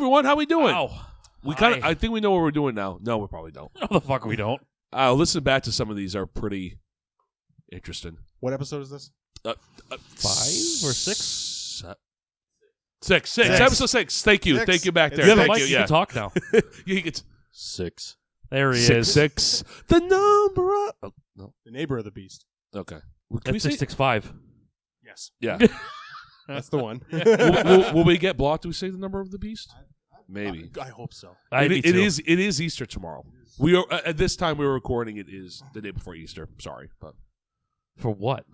everyone. How we doing? Wow. I think we know what we're doing now. No, we probably don't. No, the fuck we don't. Listen back to some of these are pretty interesting. What episode is this? 5 or 6? Six. Episode 6. Thank you. Thank you back there. You have a Thank mic, you can talk now. You get 6. There he is. 6. The number of... Oh, no. The Neighbor of the Beast. Okay. That's 665. Yes. Yeah. That's the one. will we get blocked? Do we say the number of the beast? Maybe. I hope so. It is Easter tomorrow. We are at this time we were recording. It is the day before Easter. Sorry, but For what?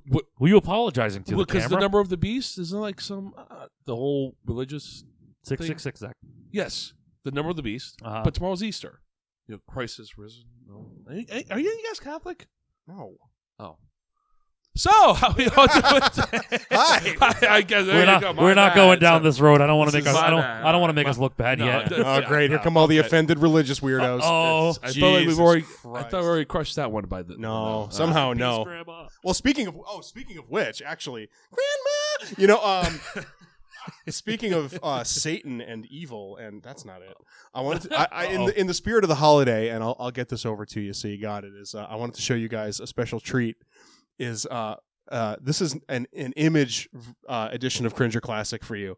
what? Were you apologizing to the Because camera? the number of the beast isn't like some the whole religious 666, Zach. Yes, the number of the beast. Uh-huh. But tomorrow's Easter. You know, Christ is risen. No. Are you guys Catholic? No. Oh. So, how we all doing? Hi. I guess We're not going down this road. I don't want to make This us. is I don't. my bad. I don't want to make us look bad No, yet. no. Oh, great. Here come all the offended religious weirdos. Oh, I felt like we've already. I Christ. thought we already crushed that one by the. No, somehow no. Well, speaking of which, actually, Grandma, speaking of Satan and evil, and that's not it. I wanted to, in the spirit of the holiday, and I'll get this over to you so you got it. Is I wanted to show you guys a special treat. Is this is an image edition of Cringer Classic for you.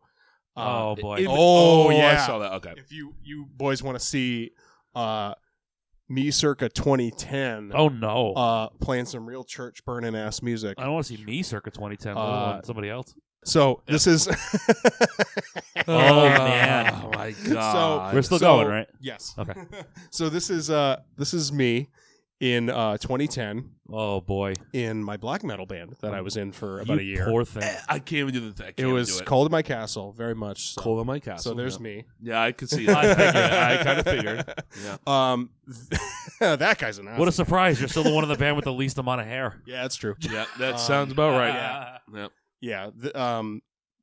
Oh boy. Yeah. I saw that. Okay. If you boys want to see me circa 2010. Oh no. Playing some real church burning ass music. I don't want to see me circa 2010. I want somebody else. So this is. Oh man. Oh my god. We're still going, right? Yes. Okay. So this is me in 2010 Oh boy. in my black metal band that I was in for about a year. Poor thing. I can't even do the thing. It was Cold in My Castle, very much. So. Cold in My Castle. So there's yeah. me. Yeah, I could see that. I kind of figured. Yeah. That guy's an ass. What a surprise! You're still the one in the band with the least amount of hair. Yeah, that's true. Yeah, that sounds about right. Yeah. Yeah.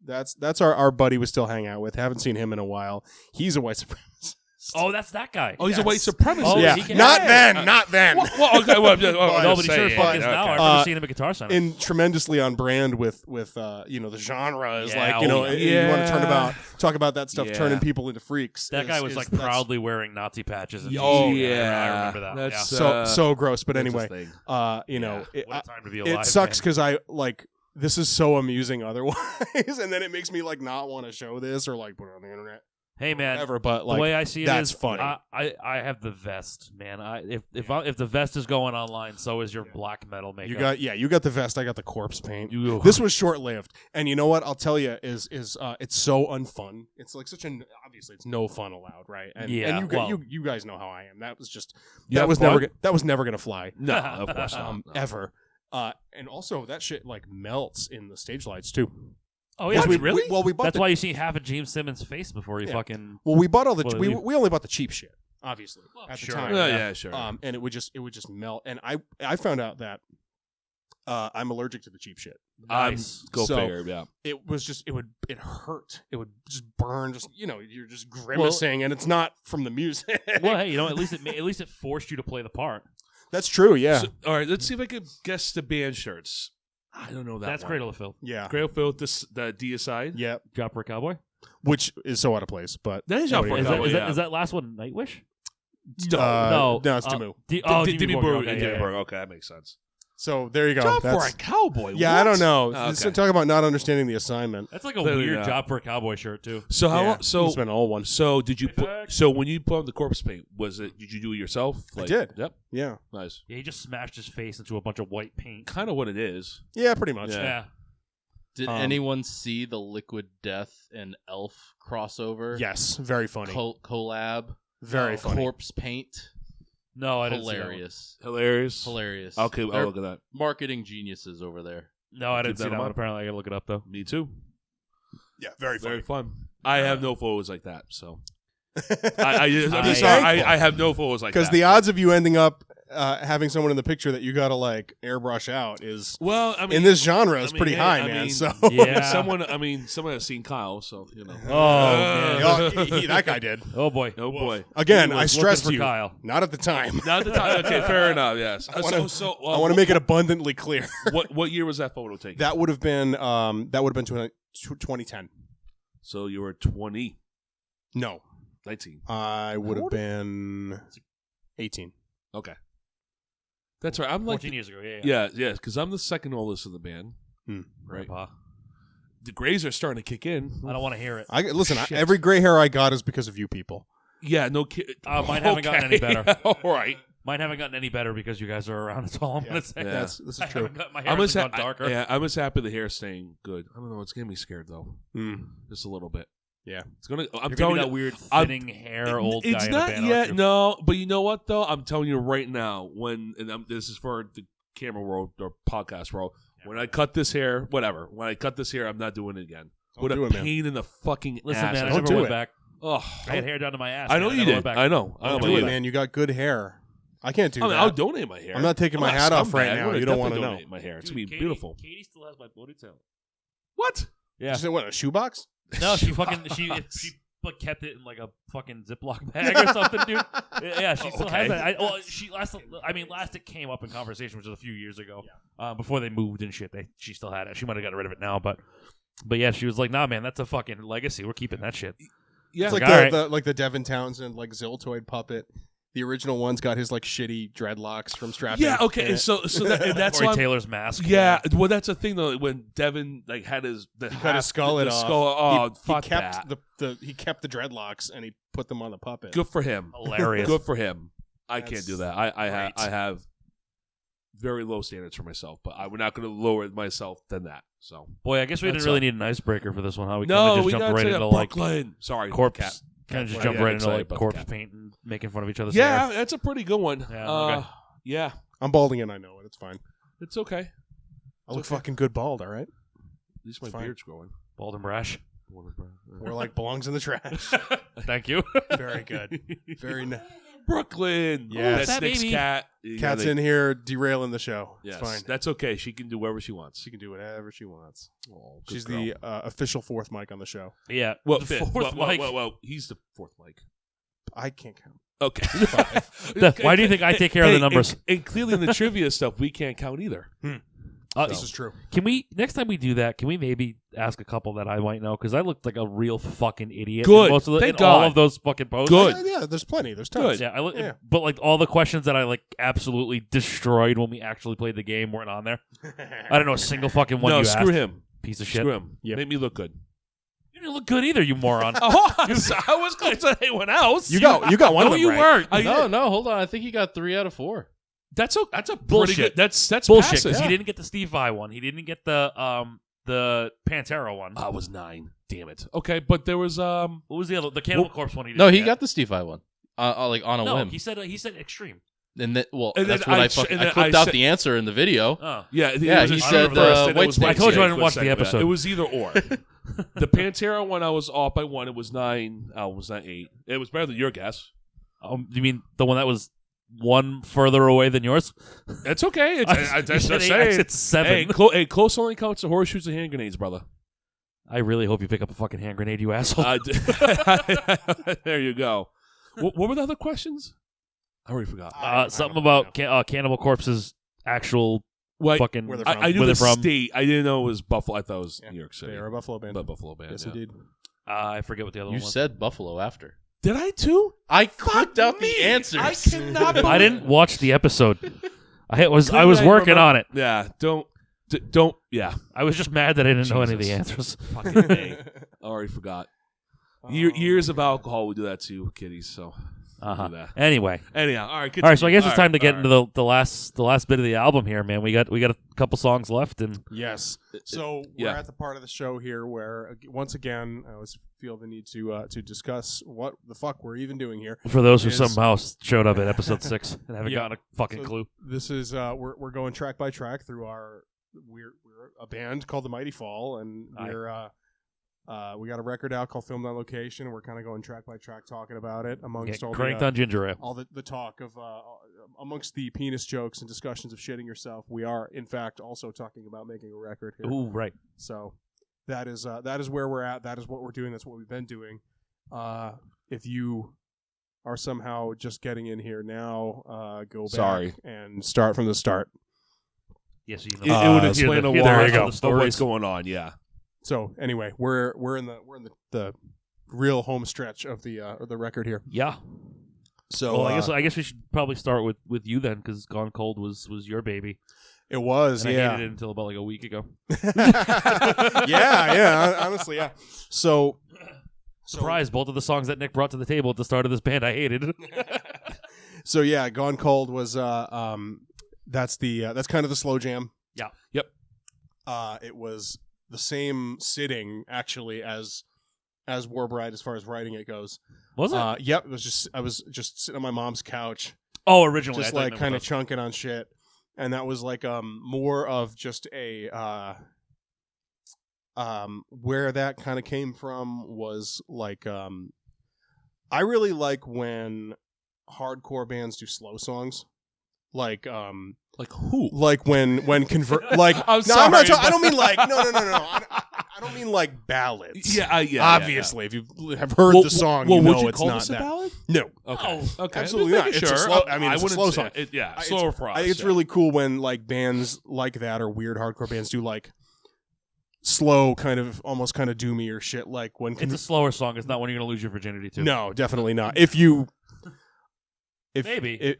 That's our buddy we still hang out with. Haven't seen him in a while. He's a white supremacist. Oh, that's that guy. Oh, he's a white supremacist. Oh, yeah, he can- not Hey. then, not then. Well, okay. Well, No, but he sure fuck is now. I've never seen him at Guitar Center. And tremendously on brand with the genre is Yeah, like, oh, you want to talk about that stuff, Yeah. turning people into freaks. That guy was is- like that's proudly wearing Nazi patches. And Oh, shit. yeah. I remember that. That's, so gross. But that's his anyway, thing. What a time to be alive. it sucks man. because I like this is so amusing otherwise, and then it makes me like not want to show this or like put it on the internet. Hey man, Whatever, but like the way I see it that's is, funny. I have the vest, man. If the vest is going online, so is your black metal makeup. you got the vest. I got the corpse paint. You- This was short lived, and you know what? I'll tell you is it's so unfun. It's like such an obviously it's no fun allowed, right? And, Yeah, and well- you guys know how I am. That was just You that have was fun? never gonna fly. No, of course not. No. Ever. And also that shit like melts in the stage lights too. Oh yeah, we really? we bought That's the, why you see half of James Simmons' face before he fucking. well we bought all the Well, we you- only bought the cheap shit obviously at sure. the time. Yeah, sure. And it would just melt. And I found out that I'm allergic to the cheap shit. Nice. Go So- figure. Yeah. It was just it hurt. It would just burn. Just you're just grimacing, and it's not from the music. Well, hey, at least it forced you to play the part. That's true. Yeah, So, all right. Let's see if I can guess the band shirts. I don't know that. That's one. Cradle of Filth. yeah, Cradle of Filth. The D aside. yeah. Drop for a Cowboy. Which is so out of place, but That is Drop for a Is Cowboy. that, yeah. is that last one Nightwish? no, it's Demu. Demi Moore Okay, and yeah, Demi yeah. Moore. Okay, that makes sense. So there you go. Job for That's- a cowboy. yeah, what? I don't know. Okay. So talk about not understanding the assignment. That's like a Clearly weird not. Job for a Cowboy shirt too. So how? Yeah, So it's been all one. So did you Get put? back. So when you put on the corpse paint, did you do it yourself? I did. Yep. Yeah, Nice. Yeah, he just smashed his face into a bunch of white paint. Kind of what it is. yeah, pretty much. Yeah. Yeah. Did anyone see the Liquid Death and Elf crossover? Yes, very funny. Collab. Very funny. Corpse paint. No, I didn't see that one. Hilarious. Hilarious. Hilarious. Okay, They're I'll look at that. marketing geniuses over there. No, I didn't Keep see that that in one. mind. Apparently, I gotta look it up though. Me too. Yeah, very funny. Very fun. I have no photos like that, so Because I'm sorry. I have no photos like that. the odds of you ending up having someone in the picture that you got to like airbrush out is well, I mean, in this genre is I mean, pretty hey, high, I man. mean, So Yeah. someone has seen Kyle, so you know. Oh, man. that guy did. Oh boy. Oh boy. Again, He I was stressed looking for you. Kyle. Not at the time. Not the time. Okay, fair enough. Yes. I want to make it abundantly clear. What year was that photo taken? That would have been 2010. So you were 20. No, 19. I would have been 18. Okay. That's right. I'm like 14 years ago. Yeah. yeah, because I'm the second oldest of the band. Right. Grandpa. The grays are starting to kick in. I don't want to hear it. Listen, Shit. every gray hair I got is because of you people. Yeah, no kid. Mine haven't gotten any better. All right. Mine haven't gotten any better because you guys are around. That's all I'm going to say. Yeah. This is I true. haven't got, my hair hasn't gone darker. I'm just happy the hair's staying good. I don't know. It's getting me scared though. Just a little bit. Yeah. It's gonna. I'm You're telling that you, weird thinning hair old guy it's in a not band. yet. aren't you? No, but you know what though? I'm telling you right now. This is for the camera world or podcast world. When I cut this hair, whatever. When I cut this hair, I'm not doing it again. Don't What do a it, man. pain in the fucking Listen, ass. man, I Don't never do went it. back. Oh, I had hair down to my ass. I know man. you never did. went back. I know. Don't Do do it, that. man. You got good hair. I can't do I mean, that. I'll donate my hair. I'm not taking my I'm hat not off right scumbag. now. I'm gonna You don't want to definitely know. donate my hair. It's Dude, gonna be beautiful. Katie still has my ponytail. What? Yeah. Is it what, a shoebox? No, she like kept it in like a fucking Ziploc bag or something, dude. Yeah, she still has that. Last it came up in conversation, which was a few years ago, before they moved and shit. She still had it. She might have got rid of it now, but yeah, she was like, "Nah, man, that's a fucking legacy. We're keeping that shit." Yeah, It's like All right. the Devin Townsend like Ziltoid puppet. The original one's got his like shitty dreadlocks from strapping. yeah. Okay, and so and that's Corey why. Taylor's mask. Yeah, well, that's the thing though. When Devin like had his cut his skull the off. skull. Oh, he fuck kept that. he kept the dreadlocks and he put them on the puppet. Good for him. Hilarious. Good for him. I That's can't do that. I great. have very low standards for myself, but we're not going to lower myself than that. So Boy, I guess we That's didn't really all. need an icebreaker for this one. Huh? We no, kind of we just got jumped right to into like Brooklyn. Sorry, corpse. cat. Kind of just Yeah, jumped yeah, right into excited like about the corpse cat. paint and making fun of each other's Yeah, hair. that's a pretty good one. Yeah, okay. Yeah, I'm balding and I know it. It's fine. it's okay. I look fucking good bald. All right. At least my It's fine. beard's growing. Bald and brash. We're like belongs in the trash. Thank you. Very good. Very nice. Brooklyn. Yes. That's That Nick's baby. cat. Cat's in here derailing the show. Yes, It's fine. that's okay. She can do whatever she wants. She can do whatever she wants. Oh, good She's girl. the official fourth mic on the show. Yeah. Well, The fifth. fourth mic. Well, he's the fourth mic. I can't count. Okay. Why do you think I take care of the numbers? And clearly in the trivia stuff, we can't count either. This is true. Can we next time we do that? Can we maybe ask a couple that I might know? Because I looked like a real fucking idiot. Good. In most of Thank in all God. of those fucking posts. Good. Yeah, there's plenty. There's tons. Yeah, Yeah. but like all the questions that I like absolutely destroyed when we actually played the game weren't on there. I don't know a single fucking one No, you screw asked. him. Piece of shit. Screw him. Yep. Make me look good. You didn't look good either, you moron. I was going to anyone else. You got one no, of them you right. weren't. No, hold on. I think he got 3 out of 4. That's a pretty Bullshit. good. That's Bullshit. passing. Because he didn't get the Steve Vai one. He didn't get the Pantera one. I was 9. Damn it. Okay, but there was What was the other? The Cannibal Corpse one. He didn't No, he get. got the Steve Vai one. Like on a No, whim. he said extreme. And then, And that's then what I I ch- and then clipped I out said- the answer in the video. Oh. Yeah, Yeah, it was he just said, reversed, and it White was Snake. I told you I didn't Good watch the segment. episode. It was either or. The Pantera one, I was off by 1. It was 9. I was not 8. It was better than your guess. You mean the one that was one further away than yours? It's okay. It's, You that's just said 8, I saying. said 7. Hey, close only counts to horseshoes and hand grenades, brother. I really hope you pick up a fucking hand grenade, you asshole. There you go. What were the other questions? I already forgot. Something about Cannibal Corpse's actual Well, fucking. where they're from. I knew where the they're from. state. I didn't know it was Buffalo. I thought it was New York City. They are a Buffalo band. But Buffalo band. Yes, yeah. indeed. I forget what the other You one was. said Buffalo after. Did I too? I clipped out me. the answers. I cannot. I didn't watch the episode. I was Clearly I working remember- on it. Yeah. Don't. Yeah. I was just mad that I didn't know any of the Jesus. answers. Fucking A. I already forgot. Years of alcohol would do that to kiddies. So. Uh-huh. Do that. Anyway. Anyhow, all right. All right, so I guess it's All time to right, get all into the last bit of the album here, man. We got a couple songs left, and Yes. So yeah. we're at the part of the show here where, once again, I always feel the need to discuss what the fuck we're even doing here. for those who Is- somehow showed up at episode 6 and haven't Yeah. gotten a fucking So clue. This is we're going track by track through our we're a band called the Mighty Fall, and we got a record out called Filmed on Location, and we're kind of going track by track talking about it amongst Get all cranked the, on ginger ale. all the talk of amongst the penis jokes and discussions of shitting yourself. We are in fact also talking about making a record here. Ooh, right. So that is where we're at. That is what we're doing. That's what we've been doing. If you are somehow just getting in here now, go back Sorry. and start from the start. Yes, you It know. would explain a there lot you go. of what's going on. Yeah. So anyway, we're in the real home stretch of the record here. Yeah. So Well, I guess we should probably start with you then, because Gone Cold was your baby. it was, And yeah. I hated it until about like a week ago. yeah, honestly, yeah. So Surprise! Both of the songs that Nick brought to the table at the start of this band, I hated. So yeah, Gone Cold was that's kind of the slow jam. Yeah. Yep. It was the same sitting actually as War Bride as far as writing it goes. Was it? Yep. It was I was just sitting on my mom's couch, Originally, just like kind of chunking on shit, and that was like more of just a where that kind of came from was like I really like when hardcore bands do slow songs, like who? like when convert like I'm no, sorry, I'm not but- I don't mean like no I don't mean like ballads. Yeah. Obviously, if you have heard the song, well, you would know you it's call not this that. a ballad? No, Okay. Okay. absolutely Just not. making It's a sure. slow- I mean, it's a wouldn't slow say song. it. Yeah, It's- slower for us. it's yeah. really cool when like bands like that or weird hardcore bands do like slow kind of almost kind of doomy or shit like when It's a slower song. It's not when you're going to lose your virginity to. no, definitely not. If Maybe.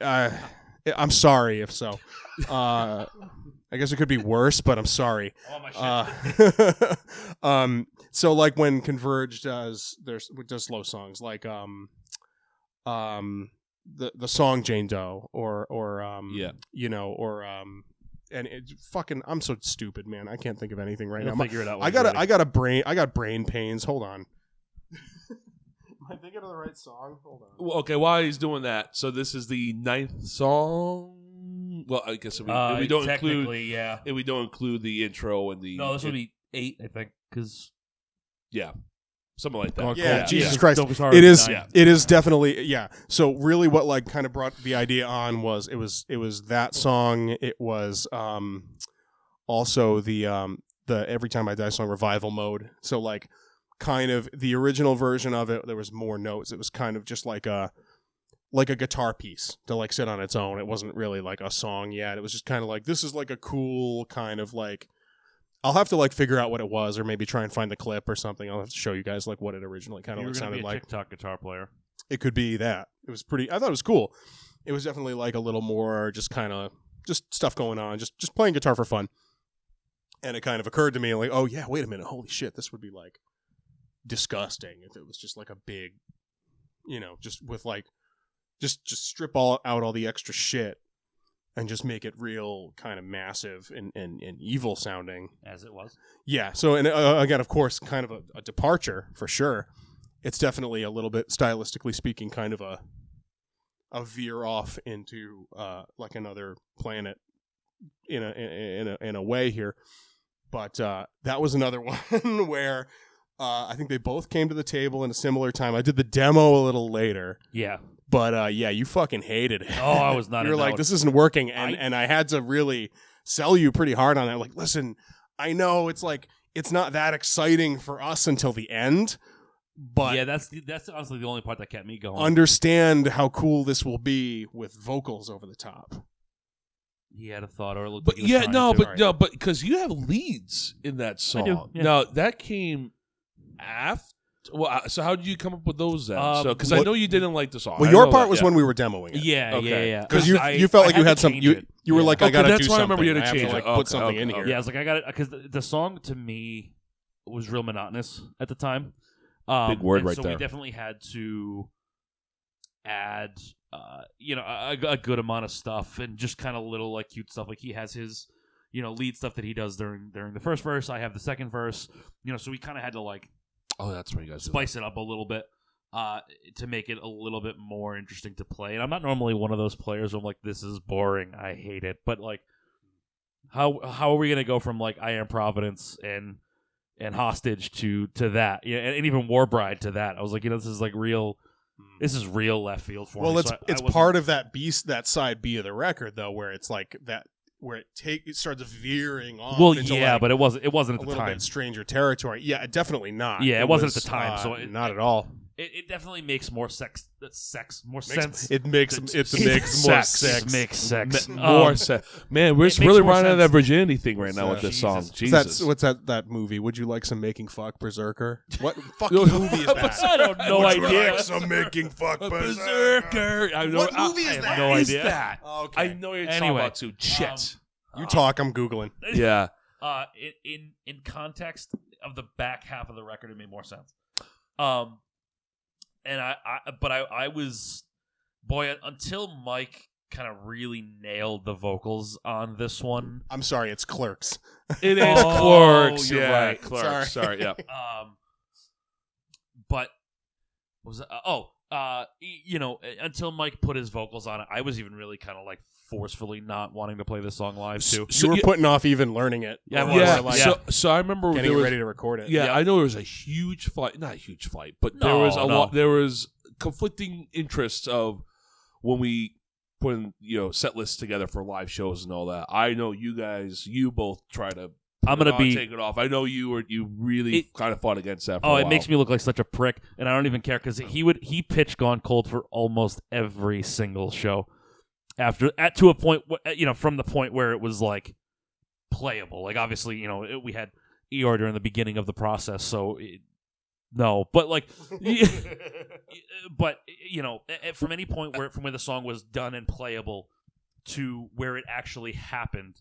I'm sorry if so. I guess it could be worse, but I'm sorry. Oh, my shit. So like when Converge does slow songs like the song Jane Doe or you know or and it fucking I'm so stupid, man. I can't think of anything right You'll now. figure it out. when I you're got ready. brain pains. Hold on. Am I thinking of the right song? Hold on. Well, okay, while he's doing that, so this is the 9th song. Well, I guess if we don't technically, include yeah. if we don't include the intro and the No, this would be 8, I think, because something like that. Gone Yeah, Cold. Jesus Christ. Don't Guitar It is 9. it is definitely so really what like kind of brought the idea on was it was that song. It was also the Every Time I Die song Revival Mode. So like kind of the original version of it, there was more notes. It was kind of just like a guitar piece to like sit on its own. It wasn't really like a song yet. It was just kind of like, this is like a cool kind of like, I'll have to like figure out what it was or maybe try and find the clip or something. I'll have to show you guys like what it originally kind of You were like going to sounded be a like. TikTok guitar player. It could be that. It was pretty, I thought it was cool. It was definitely like a little more just kind of just stuff going on, just playing guitar for fun. And it kind of occurred to me like, oh yeah, wait a minute. Holy shit. This would be like disgusting if it was just like a big, you know, just with like, just strip out all the extra shit and just make it real kind of massive and evil sounding. As it was. Yeah. So, and again, of course, kind of a departure for sure. It's definitely a little bit, stylistically speaking, kind of a veer off into like another planet in a way here. But that was another one where I think they both came to the table in a similar time. I did the demo a little later. Yeah. But yeah, you fucking hated it. Oh, I was not. You were in that like, one. this isn't working, and I had to really sell you pretty hard on it. Like, listen, I know it's like it's not that exciting for us until the end, but yeah, that's honestly the only part that kept me going. understand how cool this will be with vocals over the top. He had a thought, or it looked But like he was trying to. no, but because you have leads in that song. do, yeah. Now that came after. Well, so how did you come up with those then? Because I well- know you didn't like the song. Well, I your know part that, was yeah. when we were demoing it. Yeah, Okay. yeah. Because you felt like you had some. You were Yeah. like, I Okay, gotta that's do why I something. remember you had to I have change like it. put something in Okay. here. Yeah, I was like, I got it because the song to me was real monotonous at the time. Big word and right so there. we definitely had to add, a good amount of stuff and just kind of little like cute stuff. Like he has his, lead stuff that he does during the first verse. I have the second verse. So we kind of had to like Oh, that's where you guys spice it up a little bit. To make it a little bit more interesting to play. And I'm not normally one of those players where I'm like, this is boring, I hate it. But like, how are we gonna go from like I Am Providence and Hostage to that? Yeah, and even War Bride to that. I was like, this is like real. This is real left field for me. Well, So it's part of that that side B of the record though, where it's like that, where it starts veering off. Well, into yeah, like but it wasn't a at the little time. bit stranger territory. Yeah, definitely not. Yeah, it wasn't at the time, so not at all. It definitely makes more sense. It makes more sex. Makes sex. More sex. Man, we're it just really makes more running out of sense. that virginity thing right now with this Jesus. song. Jesus. What's that movie? Would you like some making fuck Berserker? What fucking movie is that? I don't know Would you idea. like some making fuck Berserker. I know, What movie is I have that? no What is idea. that? Okay. I know what you're talking Anyway, about too. Shit. You talk, I'm Googling. Yeah. In context of the back half of the record, it made more sense. And I was, boy, until Mike kind of really nailed the vocals on this one. I'm sorry, it's Clerks. It is Oh, Clerks. you're Yeah, right. Clerks. Sorry. Yeah. But was it, until Mike put his vocals on it, I was even really kind of like forcefully not wanting to play this song live too. You were putting off even learning it. Yeah, Or, Yeah. like, So I remember getting there it was, ready to record it. Yeah, Yeah. I know there was a huge fight. Not a huge fight, but there No, was a no. lot. There was conflicting interests of when we put set lists together for live shows and all that. I know you both try to. I'm gonna take it off. I know you really kind of fought against that. For a It while. makes me look like such a prick, and I don't even care because he pitched Gone Cold for almost every single show. To a point, from the point where it was like playable. Like obviously, we had Eeyore during the beginning of the process, so no. But like, from any point from where the song was done and playable to where it actually happened.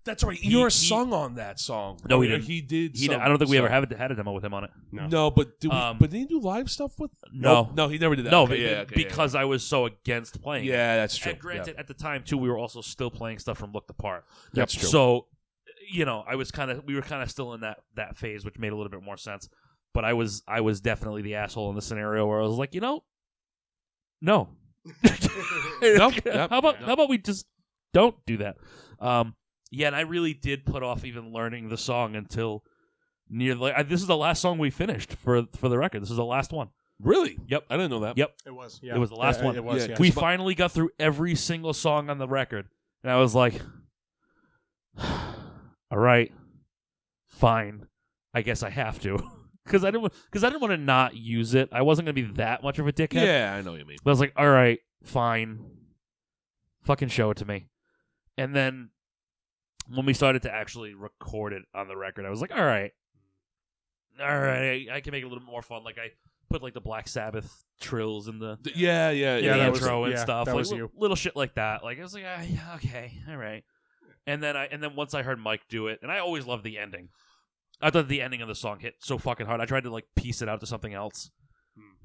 That's right. You're sung on that song. No, he didn't. He did. I don't think we ever had a demo with him on it. No. But did he do live stuff with? No. No, he never did that. No, Okay, because I was so against playing. Yeah, that's true. And granted, at the time too, we were also still playing stuff from Look the Part. That's true. So, we were kind of still in that phase, which made a little bit more sense. But I was definitely the asshole in the scenario where I was like, no. Nope. How about we just don't do that? Yeah, and I really did put off even learning the song until this is the last song we finished for the record. This is the last one. Really? Yep. I didn't know that. Yep. It was. It was the last one. It was. Yeah. Yeah. We finally got through every single song on the record, and I was like, "All right, fine. I guess I have to," because I didn't want to not use it. I wasn't going to be that much of a dickhead. Yeah, I know what you mean. But I was like, "All right, fine. Fucking show it to me," and then. When we started to actually record it on the record, I was like, all right, I can make it a little more fun. Like I put like the Black Sabbath trills in the Yeah. intro and stuff, that like was you. little shit like that. Like I was like, okay, all right. And then once I heard Mike do it, and I always loved the ending. I thought the ending of the song hit so fucking hard. I tried to like piece it out to something else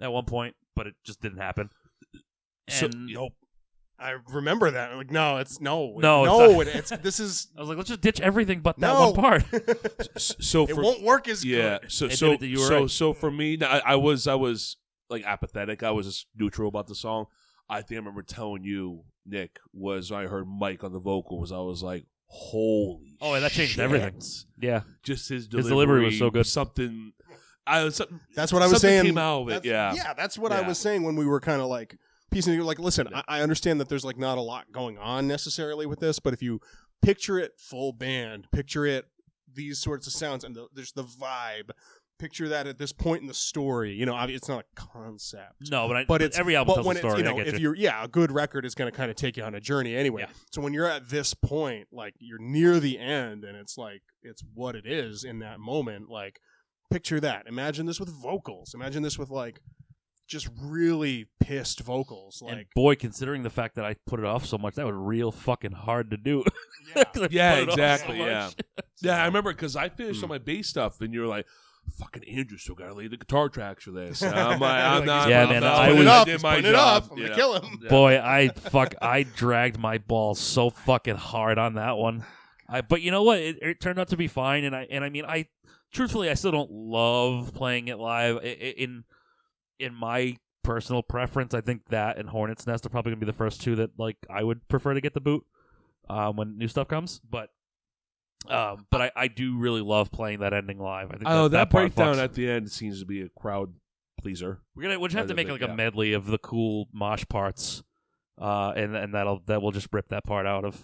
at one point, but it just didn't happen. And I remember that. Like, this is. I was like, let's just ditch everything but that No. one part. So It won't work as yeah. good. So for me, I was like apathetic. I was just neutral about the song. I think I remember telling you, Nick, was when I heard Mike on the vocals. I was like, holy. Oh, and that changed shit. everything. Yeah. Just his delivery was so good. Something. That's what I was saying. Came out of it. Yeah, that's what I was saying when we were kind of like piecing it. Like, listen, I understand that there's like not a lot going on necessarily with this, but if you picture it full band, picture it these sorts of sounds, and there's the vibe. Picture that at this point in the story. It's not a concept. No, but it's every album but tells when a story. it's, if you're a good record is going to kind of take you on a journey anyway. Yeah. So when you're at this point, like you're near the end, and it's like it's what it is in that moment. Like picture that. Imagine this with vocals. Imagine this with like just really pissed vocals. Like and boy, considering the fact that I put it off so much, that was real fucking hard to do. Yeah, exactly. So yeah. I remember because I finished on my bass stuff, and you were like, "Fucking Andrew still got to lay the guitar tracks for this." And I'm like, I'm not. Yeah, I'm man, not- I was- I did my putting it job. off. I'm gonna kill him. Boy, I dragged my balls so fucking hard on that one. But you know what? It turned out to be fine, and I mean, truthfully, I still don't love playing it live. In my personal preference, I think that and Hornet's Nest are probably gonna be the first two that like I would prefer to get the boot when new stuff comes. But I do really love playing that ending live. I think that part breakdown fucks. at the end seems to be a crowd pleaser. We'll just have to make like a Yeah. medley of the cool mosh parts, and that will just rip that part out of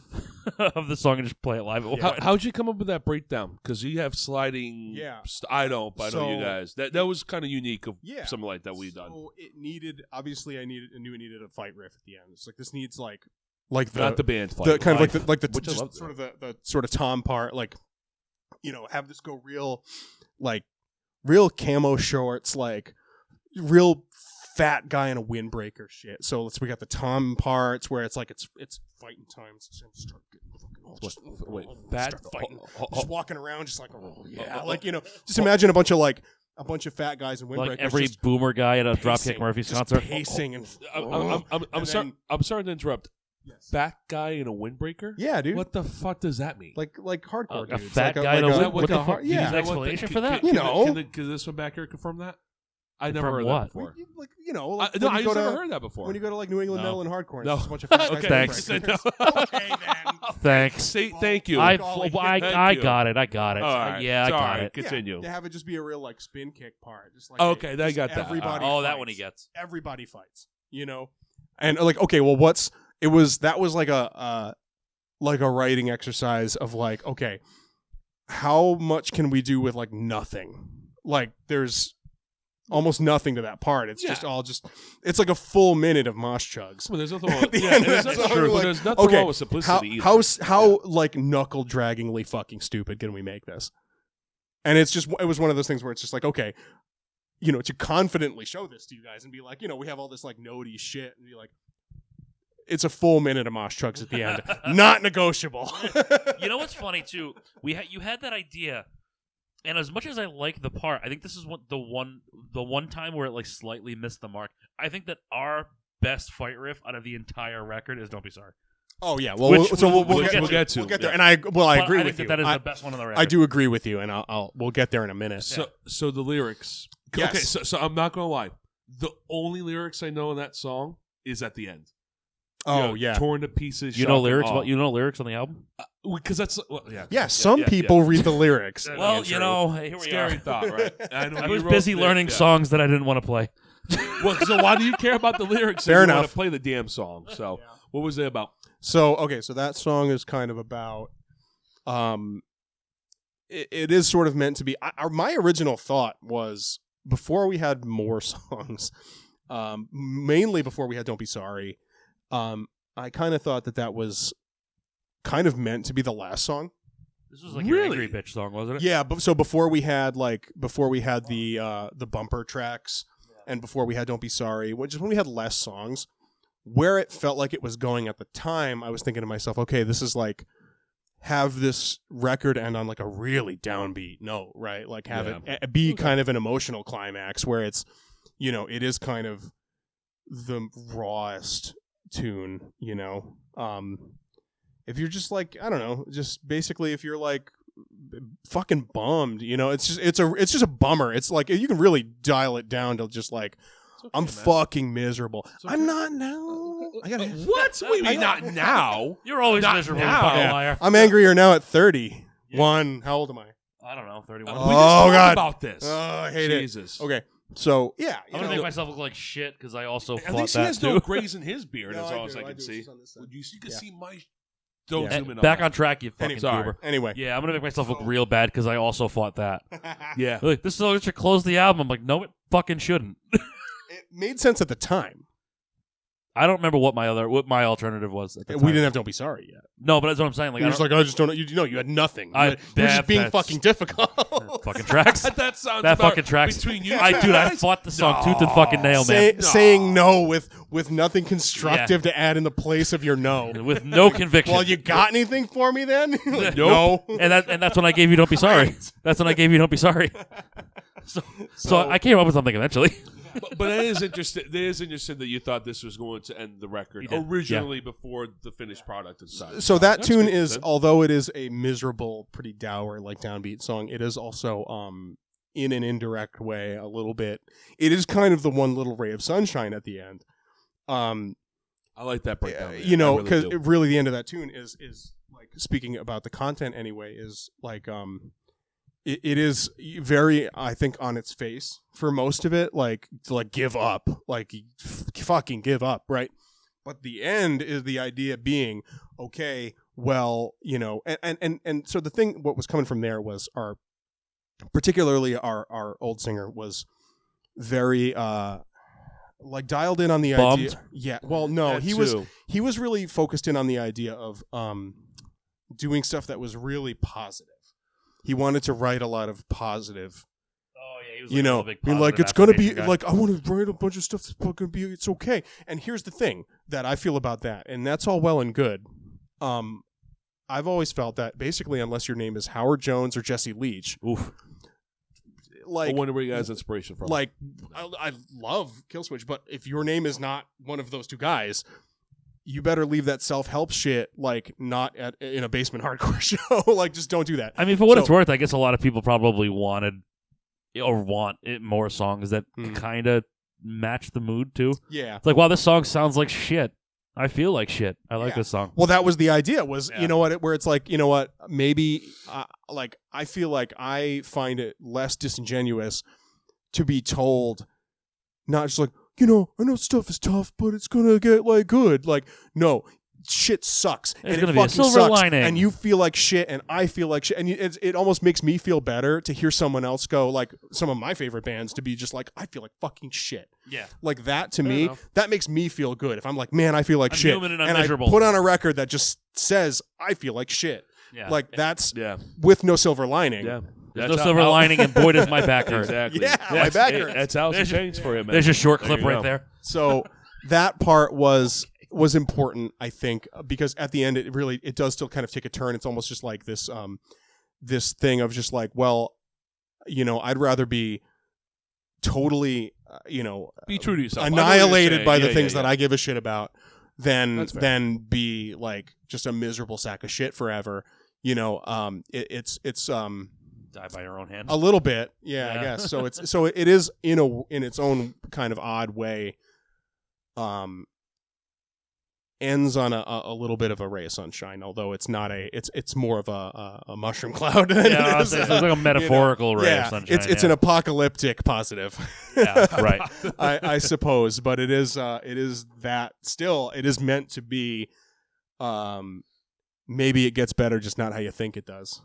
of the song and just play it live at one point. How'd you come up with that breakdown? Because you have sliding. Yeah. I don't, but I know you So- guys. That was kind of unique of Yeah. something like that we've done. So it needed. Obviously, I knew it needed a fight riff at the end. It's like this needs like Not the band fight. the kind of live, like the which I just love sort of the sort of tom part, like, you know, have this go real camo shorts, like real fat guy in a windbreaker shit. So we got the tom parts where it's like it's fighting time. So start getting fucking all just fat start fighting, just walking around, just like yeah. like, you know, just imagine a bunch of fat guys in windbreakers, Like every just boomer guy at a pacing, Dropkick Murphys just concert. pacing and I'm sorry. I'm sorry to interrupt. Yes. Fat guy in a windbreaker. Yeah, dude. What the fuck does that mean? Like hardcore A dudes. fat like guy in a like wind- what the hard- fuck? Do you yeah. need an explanation for that? You know. Can this one back here confirm that? I never Confirm heard what? that before. Like, you know, like No, when I you go just never to heard that before. when you go to like New England No. Metal and Hardcore, and No. it's just a bunch of fat guys. Okay, in Thanks. windbreakers. Okay, then. Thanks. Thank you. I Golly. I Thank you. got it. I got it. All right. Yeah, I It's all got right. it. Continue. To have it just be a real like spin kick part. Just like Okay, I just got that. Everybody. Oh, that fights. one he gets. Everybody fights. You know, and like, okay, well, that was like a writing exercise of like, okay, how much can we do with like nothing? Like, there's almost nothing to that part. It's it's like a full minute of mosh chugs. Well, there's nothing wrong. At the Yeah, end of there's that nothing song, true, but like, there's nothing okay, wrong with simplicity. How like knuckle-draggingly fucking stupid can we make this? And it was one of those things where it's just like, okay, you know, to confidently show this to you guys and be like, you know, we have all this like notey shit, and be like, it's a full minute of mosh chugs at the end, not negotiable. You know what's funny too? You had that idea, and as much as I like the part, I think this is the one time where it like slightly missed the mark. I think that our best fight riff out of the entire record is "Don't Be Sorry." Oh yeah, well, Which we'll we'll get get to. We'll get there, Yeah. and I agree I with think you. that is the best one on the record. I do agree with you, and we'll get there in a minute. So the lyrics. Yes. Okay, so I'm not gonna lie. The only lyrics I know in that song is at the end. Torn to pieces. You know shot lyrics? and all. You know lyrics on the album? Because that's Some people read the lyrics. Well, Andrew. you know, here we Scary are. thought, right? I know I you was wrote busy the- learning yeah. songs that I didn't want to play. Well, so why do you care about the lyrics? Fair if you want enough. to play the damn song. So what was it about? So that song is kind of about, it is sort of meant to be. My original thought was, before we had more songs, mainly before we had "Don't Be Sorry," I kind of thought that was kind of meant to be the last song. This was like your Really? Angry Bitch song, wasn't it? Yeah, but so before we had the bumper tracks, and before we had "Don't Be Sorry," just when we had less songs, where it felt like it was going at the time, I was thinking to myself, okay, this is like, have this record end on like a really downbeat note, right? Like have it be kind of an emotional climax where it's, you know, it is kind of the rawest tune, you know. If you're just like, I don't know, just basically if you're like fucking bummed, you know, it's just a bummer. It's like you can really dial it down to just like, I'm fucking miserable. okay. I'm not now. I gotta. What? What do you mean not now? You're always Not miserable, you now. fucking Yeah. liar. I'm angrier now at 31. How old am I? I don't know, 31. We Oh, just talked God. about this. I hate Jesus. it. Okay, so yeah, I'm gonna make myself look like shit because I also At fought least he that has too. no grays in his beard. No, As I all as do, I I can do. see. It's on this side. You can Yeah. see my. Don't Yeah. zoom in. Back on on track, you fucking Sorry. goober. Anyway, Yeah, I'm gonna make myself look real bad because I also fought that. that. Yeah. Like, this song should close the album. I'm like, no, it fucking shouldn't. it made sense at the time. I don't remember what my alternative was at the We time. didn't have "Don't Be Sorry" yet. No, but that's what I'm saying. Like, You're I just don't, like, I just don't know. You know, you had nothing. I- You were just being that's- fucking difficult. fucking tracks. That sounds That about fucking tracks. between you. I guys? fought the song No. tooth and fucking nail, man. Saying no with nothing constructive to add in the place of your no. With no conviction. Well, you got anything for me then? Like, Nope. No. and that's when I gave you "Don't Be Sorry." That's when I gave you "Don't Be Sorry." So I came up with something eventually. But it is interesting. It is interesting that you thought this was going to end the record You did. originally before the finished product inside. So that That's tune good, is, then. although it is a miserable, pretty dour, like downbeat song, it is also, in an indirect way, a little bit. It is kind of the one little ray of sunshine at the end. I like that breakdown. man. You know, I really because do. really the end of that tune is like, speaking about the content anyway, is like, it is very, I think, on its face for most of it, like give up, like fucking give up, right? But the end is the idea being, okay, well, and so the thing, what was coming from there was particularly our old singer was very like dialed in on the idea. Yeah. Well, no, he was really focused in on the idea of doing stuff that was really positive. He wanted to write a lot of positive. Oh yeah, he was it's gonna be like, I want to write a bunch of stuff that's gonna be, it's okay. And here's the thing that I feel about that, and that's all well and good. I've always felt that basically, unless your name is Howard Jones or Jesse Leach, I wonder where you guys' inspiration from. Like, I love Killswitch, but if your name is not one of those two guys, you better leave that self-help shit, like, not in a basement hardcore show. Like, just don't do that. I mean, for what it's worth, I guess a lot of people probably want more songs that kind of match the mood, too. Yeah. It's like, wow, this song sounds like shit. I feel like shit. I like this song. Well, that was the idea, was, you know what, where it's like, you know what, maybe, like, I feel like I find it less disingenuous to be told, not just like, I know stuff is tough, but it's going to get, like, good. Like, no, shit sucks. There's and going it to be a fucking silver sucks. lining. And you feel like shit, and I feel like shit. And it almost makes me feel better to hear someone else go, like, some of my favorite bands, to be just like, I feel like fucking shit. Yeah. Like, that, to me, that makes me feel good. If I'm like, man, I feel like shit. Human and I'm miserable. I put on a record that just says, I feel like shit. Yeah. Like, that's with no silver lining. Yeah. There's no silver lining, and boy, does my back hurt. Exactly. Yeah, my back hurts. That's Alice in Chains for him, man. There's a short clip right there. So that part was important, I think, because at the end it does still kind of take a turn. It's almost just like this this thing of just like, well, I'd rather be totally be true to yourself, annihilated by the things that I give a shit about than be like just a miserable sack of shit forever. It's Die by your own hand. a little bit, I guess. So it is in its own kind of odd way. Ends on a little bit of a ray of sunshine, although it's not it's more of a mushroom cloud. It's like a metaphorical ray of sunshine. It's an apocalyptic positive. Yeah, right. I suppose, but it is that still it is meant to be. Maybe it gets better, just not how you think it does.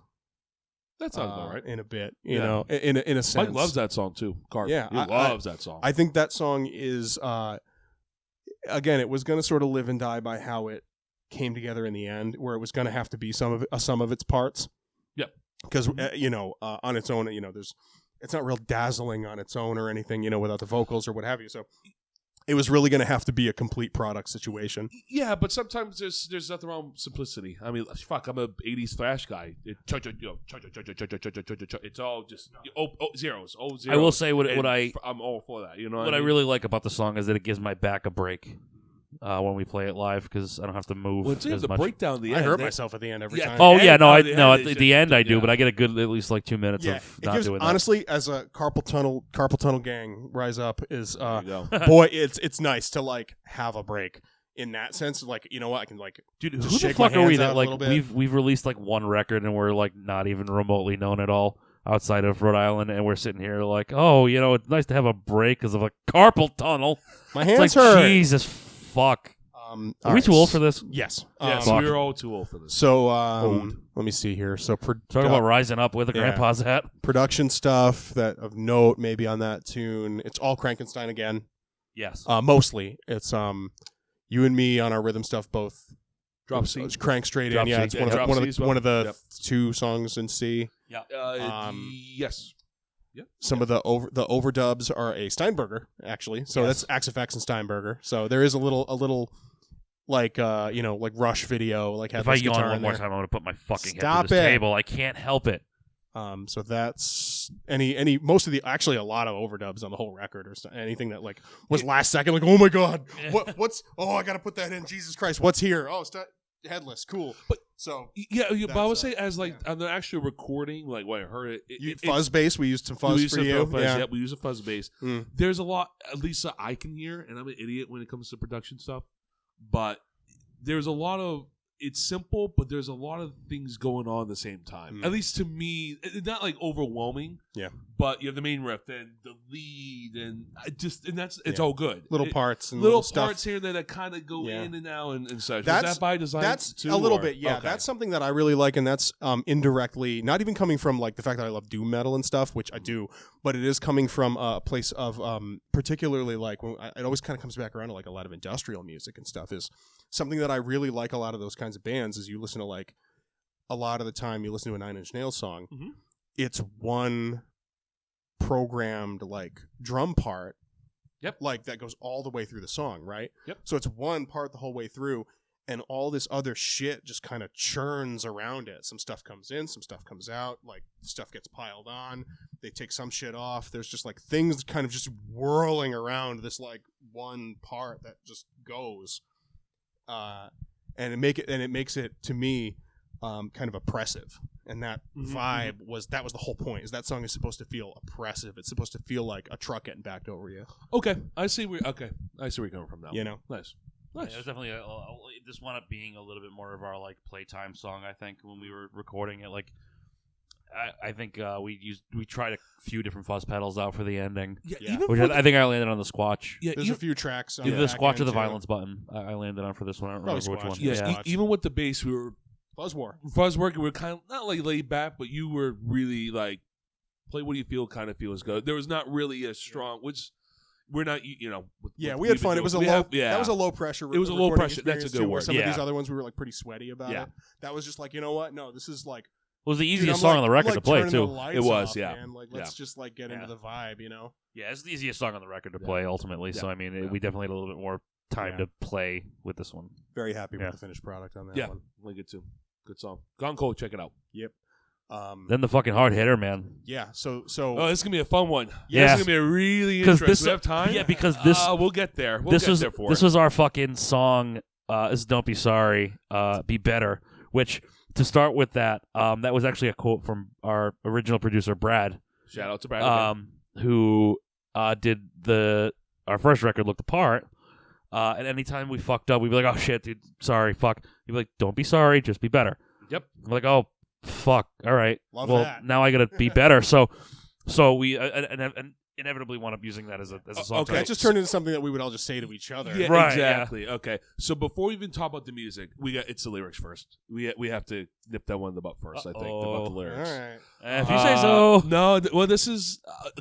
That sounds all right. In a bit, in a sense. Mike loves that song too. Carp. Yeah, he loves that song. I think that song is. Again, it was going to sort of live and die by how it came together in the end, where it was going to have to be some of its parts. Yeah, because on its own, it's not real dazzling on its own or anything, without the vocals or what have you. So it was really going to have to be a complete product situation. Yeah, but sometimes there's nothing wrong with simplicity. I mean, fuck, I'm a '80s thrash guy. It's all just zeros. I will say I'm all for that. What I really like about the song is that it gives my back a break when we play it live, because I don't have to move. Well, it's as the much. breakdown at the end. I hurt myself at the end every time. Oh yeah, no, at is the end I do, yeah. but I get a good at least like 2 minutes of not doing that. Honestly, as a carpal tunnel gang, Rise Up is boy, it's nice to like have a break in that sense. Like, I can like, dude, who just the shake my fuck are we hands that out a like little bit. we've released like one record and we're like not even remotely known at all outside of Rhode Island, and we're sitting here like, oh, it's nice to have a break because of a carpal tunnel. My hands it's like, hurt. Jesus fuck. Are we right. too old for this? Yes. Yes, we're all too old for this. So let me see here. So Talk about rising up with a grandpa's hat. Production stuff that of note maybe on that tune. It's all Frankenstein again. Yes. Mostly. It's you and me on our rhythm stuff both. Drop C. It's crank straight Drop in. Yeah, C. it's Drop C as well. one of the Yep. 2 songs in C. Yeah. Yes. Yeah. Some of the overdubs are a Steinberger, actually. So that's Axe FX and Steinberger. So there is a little like like Rush video, like if I Headless yawn guitar one in more there. time, I'm gonna put my fucking head Stop to this it. table. I can't help it. So that's most of the actually a lot of overdubs on the whole record or anything that like was last second, like, oh my god, what's I gotta put that in, Jesus Christ, what's here? Oh, Headless, cool. But so but I would say as like on the actual recording, like when I heard fuzz bass, we used some fuzz for you. We use a fuzz bass. Mm. There's a lot, at least I can hear, and I'm an idiot when it comes to production stuff. But there's a lot of it's simple, but there's a lot of things going on at the same time. At least to me, it's not like overwhelming. Yeah. But you have the main riff and the lead, and it's all good. Little parts and little stuff. parts here and there that kind of go in and out and such. That's, was that by design? That's too, a little or? bit. Yeah, Okay. that's something that I really like, and that's indirectly not even coming from like the fact that I love doom metal and stuff, which I do, but it is coming from a place of particularly like when it always kind of comes back around to like a lot of industrial music and stuff is something that I really like. A lot of those kinds of bands is you listen to like a lot of the time you listen to a Nine Inch Nails song, it's one programmed like drum part, like that goes all the way through the song, right? So it's one part the whole way through, and all this other shit just kind of churns around it. Some stuff comes in, some stuff comes out, like stuff gets piled on, they take some shit off. There's just like things kind of just whirling around this like one part that just goes, and it makes it to me kind of oppressive. And that vibe was the whole point. Is that song is supposed to feel oppressive? It's supposed to feel like a truck getting backed over you. Okay, I see where you're coming from now. You know, nice. Yeah, it was definitely this wound up being a little bit more of our like playtime song. I think when we were recording it, like I think we tried a few different fuzz pedals out for the ending. Yeah. Which I think I landed on the Squatch. Yeah, there's a few tracks. On Either the Squatch or the too. Violence button. I landed on for this one. I don't remember which one. Yeah, even with the bass, we were Fuzz working. We were kind of not like laid back, but you were really like play what do you feel kind of feels good. There was not really a strong, which we're not, we had fun. It was that was a low pressure. It was a low pressure. That's a good word. Some of these other ones we were like pretty sweaty about it. That was just like, you know what? No, this is like. It was the easiest song on the record to play too. It was, man. Like, let's just like get into the vibe, you know. Yeah, it's the easiest song on the record to play ultimately. So I mean, we definitely had a little bit more time to play with this one. Very happy with the finished product on that one. Yeah, really good too. Good song. Gone Cold, check it out. Yep. Then the fucking hard hitter, man. Yeah. So. Oh, this is gonna be a fun one. Yeah, this is gonna be a really interesting. We have time. Yeah, because this. We'll get there. This was our fucking song. This is "Don't Be Sorry, Be Better." Which to start with that was actually a quote from our original producer Brad. Shout out to Brad. Who did our first record, "Look the Part." And anytime we fucked up, we'd be like, "Oh shit, dude, sorry, fuck." He'd be like, "Don't be sorry, just be better." Yep. I'm like, "Oh, fuck, all right." Love well, that. now I gotta be better. So we inevitably wound up using that as a song. Okay, it just turned into something that we would all just say to each other. Yeah, right, exactly. Yeah. Okay, so before we even talk about the music, it's the lyrics first. We have to nip that one in the butt first. I think about the lyrics. All right. If you say so. No, well, this is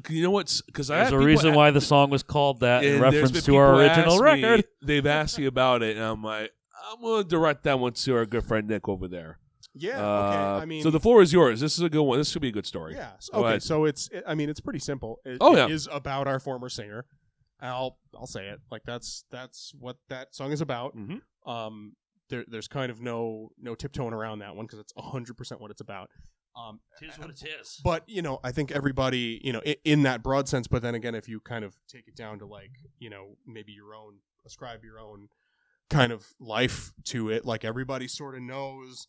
you know what's because there's a reason why the song was called that in reference to our original record. They've asked me about it, and I'm like, I'm going to direct that one to our good friend Nick over there. Yeah. Okay. I mean, so the floor is yours. This is a good one. This should be a good story. Yeah. Okay. So it's pretty simple. It is about our former singer. I'll say it like that's what that song is about. Mm-hmm. There's kind of no tiptoeing around that one because it's 100% what it's about. It is what it is. But I think everybody in that broad sense. But then again, if you kind of take it down to like maybe ascribe your own kind of life to it, like everybody sort of knows.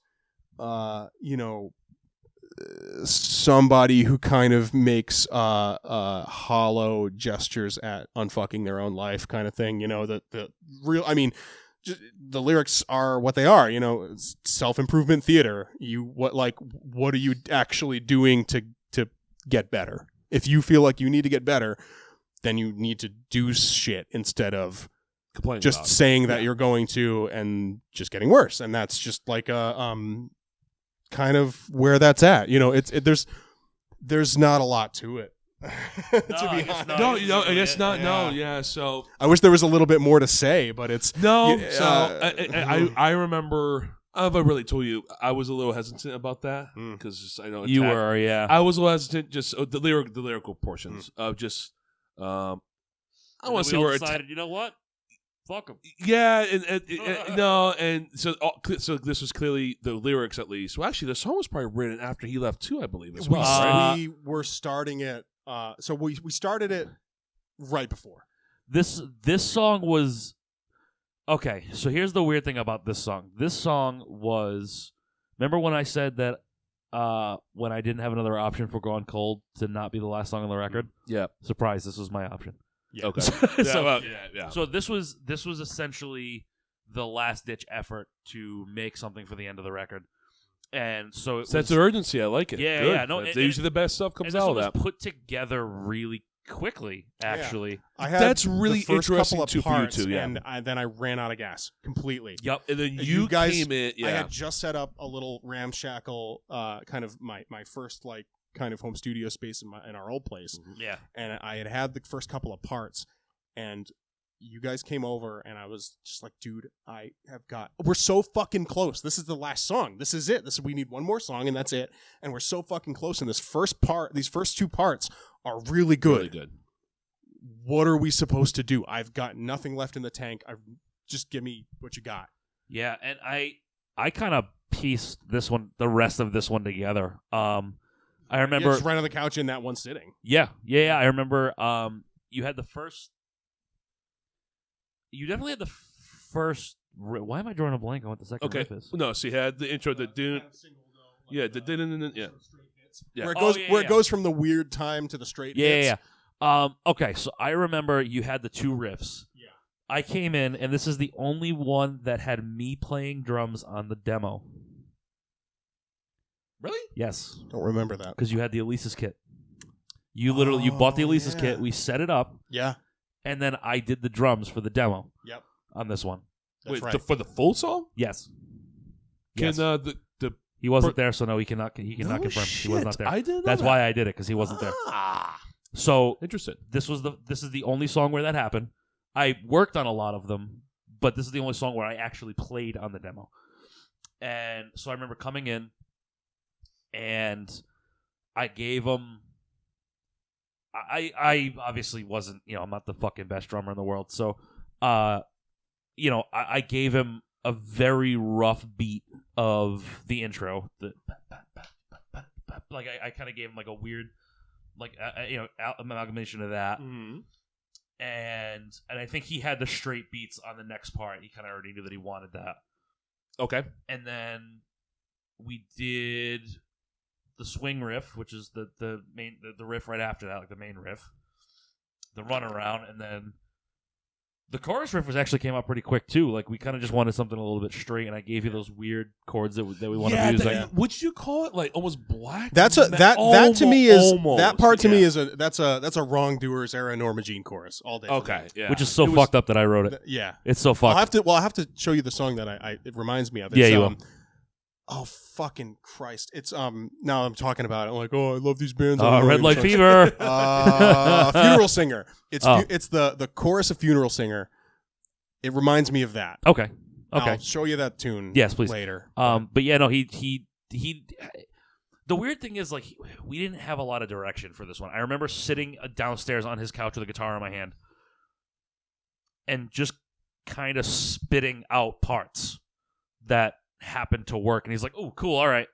Somebody who kind of makes hollow gestures at unfucking their own life kind of thing, the real, I mean, the lyrics are what they are, it's self-improvement theater. What are you actually doing to get better? If you feel like you need to get better, then you need to do shit instead of complaining just saying that you're going to and just getting worse. And that's just like a kind of where that's at. There's not a lot to it. To be honest. No, I guess not. Yeah. No, yeah. So I wish there was a little bit more to say, but it's no. So I remember. I've really told you I was a little hesitant about that because I know you were. Yeah, I was a little hesitant. Just the lyrical portions of just. I want to see where decided. You know what? Fuck him. Yeah, and no, and so this was clearly the lyrics at least. Well, actually, the song was probably written after he left too, I believe. As well, right? We were starting it. So we started it right before. This song was okay. So here's the weird thing about this song. This song was. Remember when I said that when I didn't have another option for Gone Cold to not be the last song on the record? Yeah. Surprise! This was my option. Yeah. Okay. So this was essentially the last ditch effort to make something for the end of the record. And so sense of urgency. I like it. Yeah, Good. yeah. No, usually the best stuff comes out of that. Was put together really quickly, actually. I had That's really the first interesting couple of too parts, for you two, yeah. and then I ran out of gas completely. Yep. And then And you guys, came in. Yeah. I had just set up a little ramshackle, kind of my first like kind of home studio space in our old place, Yeah. and I had the first couple of parts, and you guys came over, and I was just like, dude, we're so fucking close. This is the last song. This is it. We need one more song, and that's it. And we're so fucking close. And these first 2 parts are really good. Really good. What are we supposed to do? I've got nothing left in the tank. Just give me what you got. Yeah, and I kind of pieced the rest of this one together. I remember just right on the couch in that one sitting. Yeah. I remember you had the first. You definitely had the first. Why am I drawing a blank on what the second riff is? No, so you had the intro, the dune. Yeah, the dun. Yeah. Yeah. Where it goes from the weird time to the straight hits. Yeah. Okay, so I remember you had the 2 riffs. Yeah. I came in, and this is the only one that had me playing drums on the demo. Really? Yes. Don't remember that. Because you had the Elisa's kit. You bought the Elisa's kit. We set it up. Yeah. And then I did the drums for the demo. Yep. On this one. That's Wait, right. for the full song? Yes. Can Yes. the He wasn't there, so no, he cannot confirm. Shit. He was not there. I didn't know That's that. why I did it, because he wasn't there. Ah, So interesting. this is the only song where that happened. I worked on a lot of them, but this is the only song where I actually played on the demo. And so I remember coming in, and I gave him. I obviously wasn't, I'm not the fucking best drummer in the world, so I gave him a very rough beat of the intro. Like I kind of gave him like a weird, like amalgamation of that. Mm-hmm. And I think he had the straight beats on the next part. He kind of already knew that he wanted that. Okay. And then we did the swing riff, which is the main the riff right after that, like the main riff, the runaround, and then the chorus riff actually came out pretty quick too. Like we kind of just wanted something a little bit straight, and I gave you those weird chords that we wanted to use. Would you call it like almost black? That to me is that part to me is that's a wrongdoers era Norma Jean chorus all day. Okay, yeah. Which is so fucked up that I wrote it. Yeah, it's so fucked. I'll have to show you the song that it reminds me of. It's, yeah, you will. Oh fucking Christ! It's now I'm talking about it. I'm like, oh, I love these bands. Red Light Fever. Funeral Singer. It's the chorus of Funeral Singer. It reminds me of that. Okay. I'll show you that tune. Yes, please. Later. But yeah, no, he. The weird thing is, like, we didn't have a lot of direction for this one. I remember sitting downstairs on his couch with a guitar in my hand, and just kind of spitting out parts that happened to work. And he's like, "Oh, cool. All right,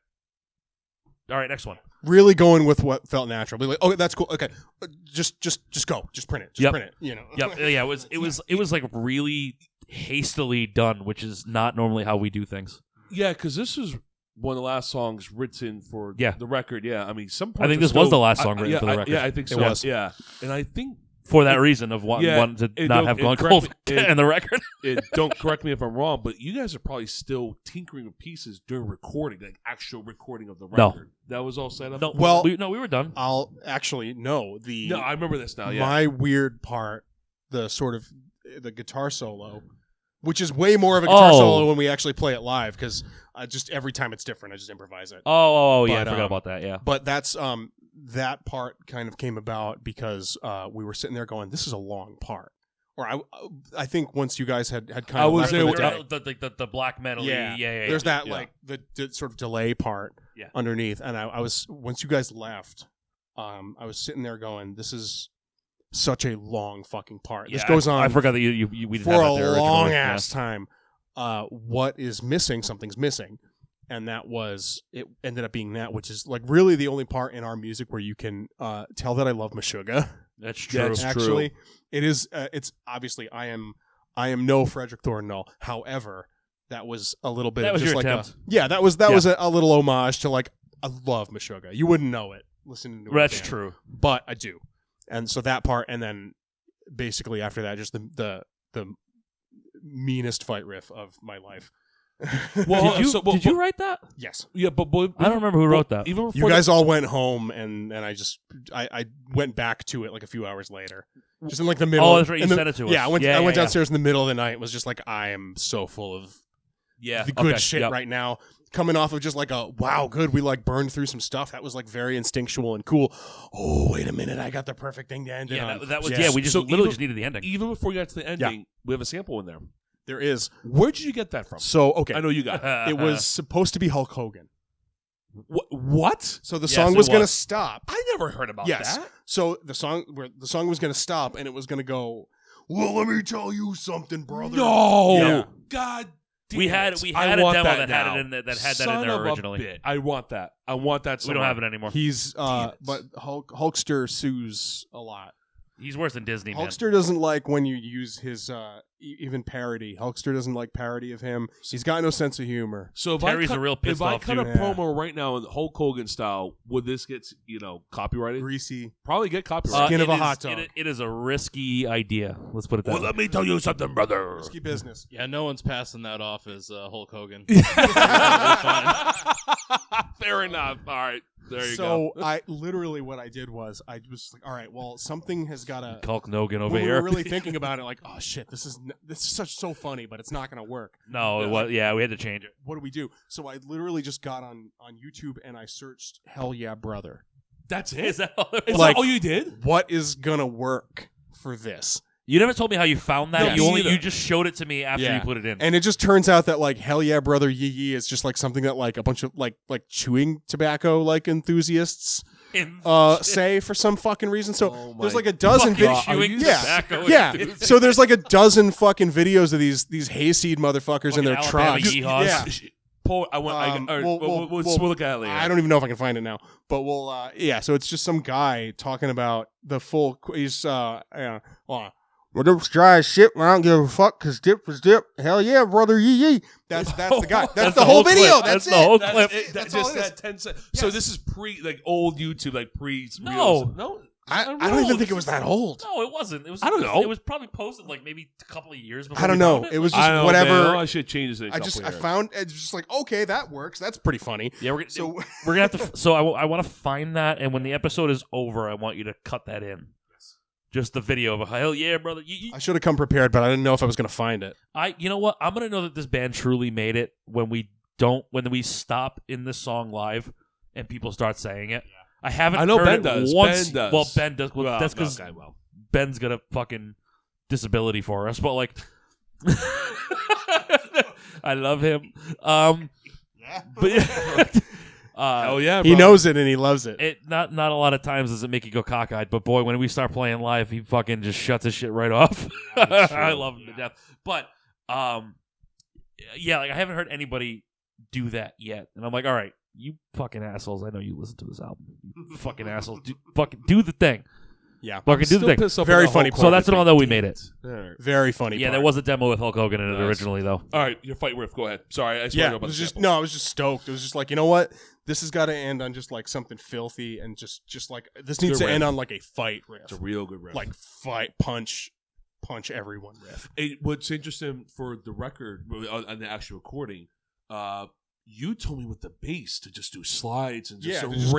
next one." Really going with what felt natural. Be like, "Oh, that's cool. Okay, just go. Just print it. Just print it." Yep. Yeah. It was like really hastily done, which is not normally how we do things. Yeah, because this is one of the last songs written for the record. Yeah, I mean, some parts I think this was the last song written for the record. Yeah, I think so. It was. Yeah, and I think for that reason of wanting to not have gone cold in the record. Don't correct me if I'm wrong, but you guys are probably still tinkering with pieces during recording, like actual recording of the record. No. That was all set up. No, well, we were done. I'll actually no. No, I remember this now. Yeah, my weird part, the sort of the guitar solo, which is way more of a guitar solo when we actually play it live, because just every time it's different, I just improvise it. Yeah, I forgot about that. Yeah, but that's that part kind of came about because we were sitting there going, "This is a long part." Or I think once you guys had kind of left for the day. the black metal. Yeah. There's that like the sort of delay part underneath, and I was once you guys left, I was sitting there going, "This is such a long fucking part. This goes on." I forgot that we didn't for have a that there long originally. ass time. What is missing? Something's missing. And it ended up being that, which is like really the only part in our music where you can tell that I love Meshuggah. That's true. That's Actually, true. it is. It's obviously I am no Frederick Thornhill. However, that was a little bit That of was just your like attempt. that was a little homage to like I love Meshuggah. You wouldn't know it listening to it. That's true. But I do, and so that part, and then basically after that, just the meanest fight riff of my life. Well, Did you write that? Yes. Yeah, but I don't remember who wrote that. Even You guys all went home, and I went back to it like a few hours later. Just in like the middle. Oh, that's right. You sent it to us. Yeah, I went downstairs in the middle of the night and was just like, I am so full of the good shit right now. Coming off of just like a, wow, good, we like burned through some stuff. That was like very instinctual and cool. Oh, wait a minute, I got the perfect thing to end it on. That was we just literally just needed the ending. Even before you got to the ending, we have a sample in there. There is. Where did you get that from? So, okay. I know you got it. It was supposed to be Hulk Hogan. What? So the song was going to stop. I never heard about that. So the song was going to stop, and it was going to go, well, let me tell you something, brother. No. Yeah. God damn We had it. a I demo want that now. had it in that had Son that in there of a originally. bit. I want that. I want that We don't have it anymore. He's Damn it. but Hulkster sues a lot. He's worse than Disney, man. Hulkster doesn't like when you use his even parody. Hulkster doesn't like parody of him. He's got no sense of humor. So if Terry's I cut, a real pissed if I off cut dude. a promo right now in Hulk Hogan style, would this get copyrighted? Greasy. Probably get copyrighted. Skin of it a is- hot dog. It is a risky idea. Let's put it that way. Let me tell you something, brother. Risky business. Yeah, no one's passing that off as Hulk Hogan. Fair enough. All right. There you So go. I literally what I did was I was like, all right, well, something has got to. Hulk Hogan over When we here. were really thinking about it, like, oh shit, this is so funny, but it's not going to work. No, it was. Yeah, we had to change it. What do we do? So I literally just got on YouTube and I searched "Hell Yeah, Brother." That's it. Is that all it Is was? that Like- all you did? What is gonna work for this? You never told me how you found that. No, me either. You just showed it to me after you put it in. And it just turns out that like "Hell Yeah, Brother, Yee Yee" is just like something that like a bunch of like chewing tobacco like enthusiasts say for some fucking reason. So Oh my there's like a dozen Fucking videos. chewing Yeah. tobacco Yeah. enthusiasts. So there's like a dozen fucking videos of these hayseed motherfuckers in their Fucking Alabama trucks. yeehaws. Yeah. Paul, I want. We'll look at it later. I don't even know if I can find it now, but we'll. Yeah, so it's just some guy talking about the full. He's well, dip's dry as shit. I don't give a fuck because dip is dip. Hell yeah, brother, yee yee. That's the guy. That's the whole video. clip. That's the whole it. clip. That's just all it is. that 10 seconds. So this is old YouTube, like pre. No. no. I don't even think it was that old. No, it wasn't. It was. I don't know. It was probably posted like maybe a couple of years before. I don't we know. found It was I just don't know, whatever. man. I should change this. I found it's just like, okay, that works. That's pretty funny. Yeah, we're So gonna have to. So I want to find that, and when the episode is over, I want you to cut that in. Just the video of a hell yeah, brother. I should have come prepared, but I didn't know if I was going to find it. You know what? I'm gonna know that this band truly made it when we stop in this song live and people start saying it. I haven't. I know heard Ben it does. once. Ben does. Well, Ben does. Well, that's because okay, well. Ben's got a fucking disability for us. But like, I love him. But Hell yeah, He bro. knows it and he loves it. it not a lot of times does it make you go cockeyed, but boy, when we start playing live, he fucking just shuts his shit right off. I love him to death. But yeah, like I haven't heard anybody do that yet, and I'm like, all right, you fucking assholes, I know you listen to this album, you fucking assholes, do the thing, Yeah. fucking do the thing. Pissed off Very about funny Hulk So that's Hogan an all that we thing. made it. All right. Very funny. Yeah, part. there was a demo with Hulk Hogan in it Nice. originally, though. All right, your fight riff. Go ahead. Sorry, I just Yeah, want to know it about was the just sample. I was just stoked. It was just like, you know what? This has got to end on just like something filthy and just like this needs Good to end riff. on like a fight riff, It's a real good riff. like fight punch everyone riff. What's interesting for the record on the actual recording, you told me with the bass to just do slides and just, Yeah, to just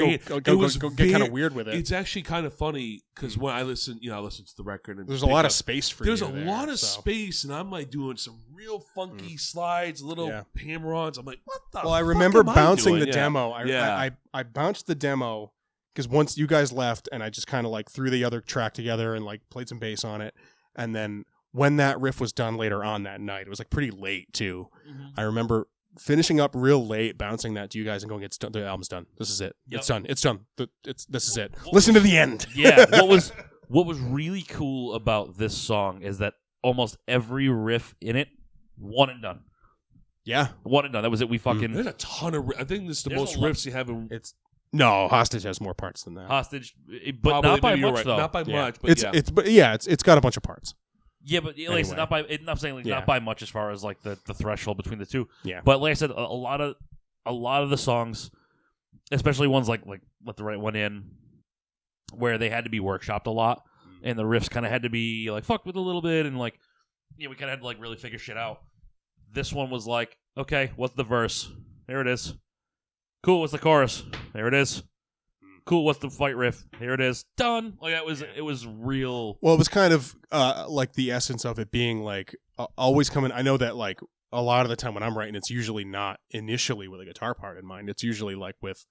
go get kind of weird with it. It's actually kind of funny because when I listen, I listen to the record and There's a pick lot up- of space for There's you. a there, lot of so. space, and I'm like doing some real funky slides, little Yeah. hammer-ons. I'm like, what the? Well, I fuck remember am I bouncing doing? the Yeah. demo. Yeah. I bounced the demo because once you guys left, and I just kind of like threw the other track together and like played some bass on it, and then when that riff was done later on that night, it was like pretty late too. I remember finishing up real late, bouncing that to you guys, and going, "It's done. The album's done. This is it. Yep. It's done. It's done. This is it. Listen to the end." Yeah, what was really cool about this song is that almost every riff in it, one and done. Yeah, One and done. That was it. We fucking There's a ton of. I think this is the There's most a lot. riffs you have in. it's no Hostage has more parts than that. hostage, but Probably, not by maybe you're much right. though. Not by Yeah. much, but It's got a bunch of parts. Yeah, but like I said, Anyway. not saying like Yeah. not by much as far as like the threshold between the two. Yeah. But like I said, a lot of the songs, especially ones like Let the Right One In, where they had to be workshopped a lot, and the riffs kind of had to be like fucked with a little bit, and like we kind of had to like really figure shit out. This one was like, okay, what's the verse? There it is. Cool, what's the chorus? There it is. Cool, what's the fight riff? Here it is. Done. Like it was real. Well, it was kind of like the essence of it being like always coming. I know that like a lot of the time when I'm writing, it's usually not initially with a guitar part in mind. It's usually like with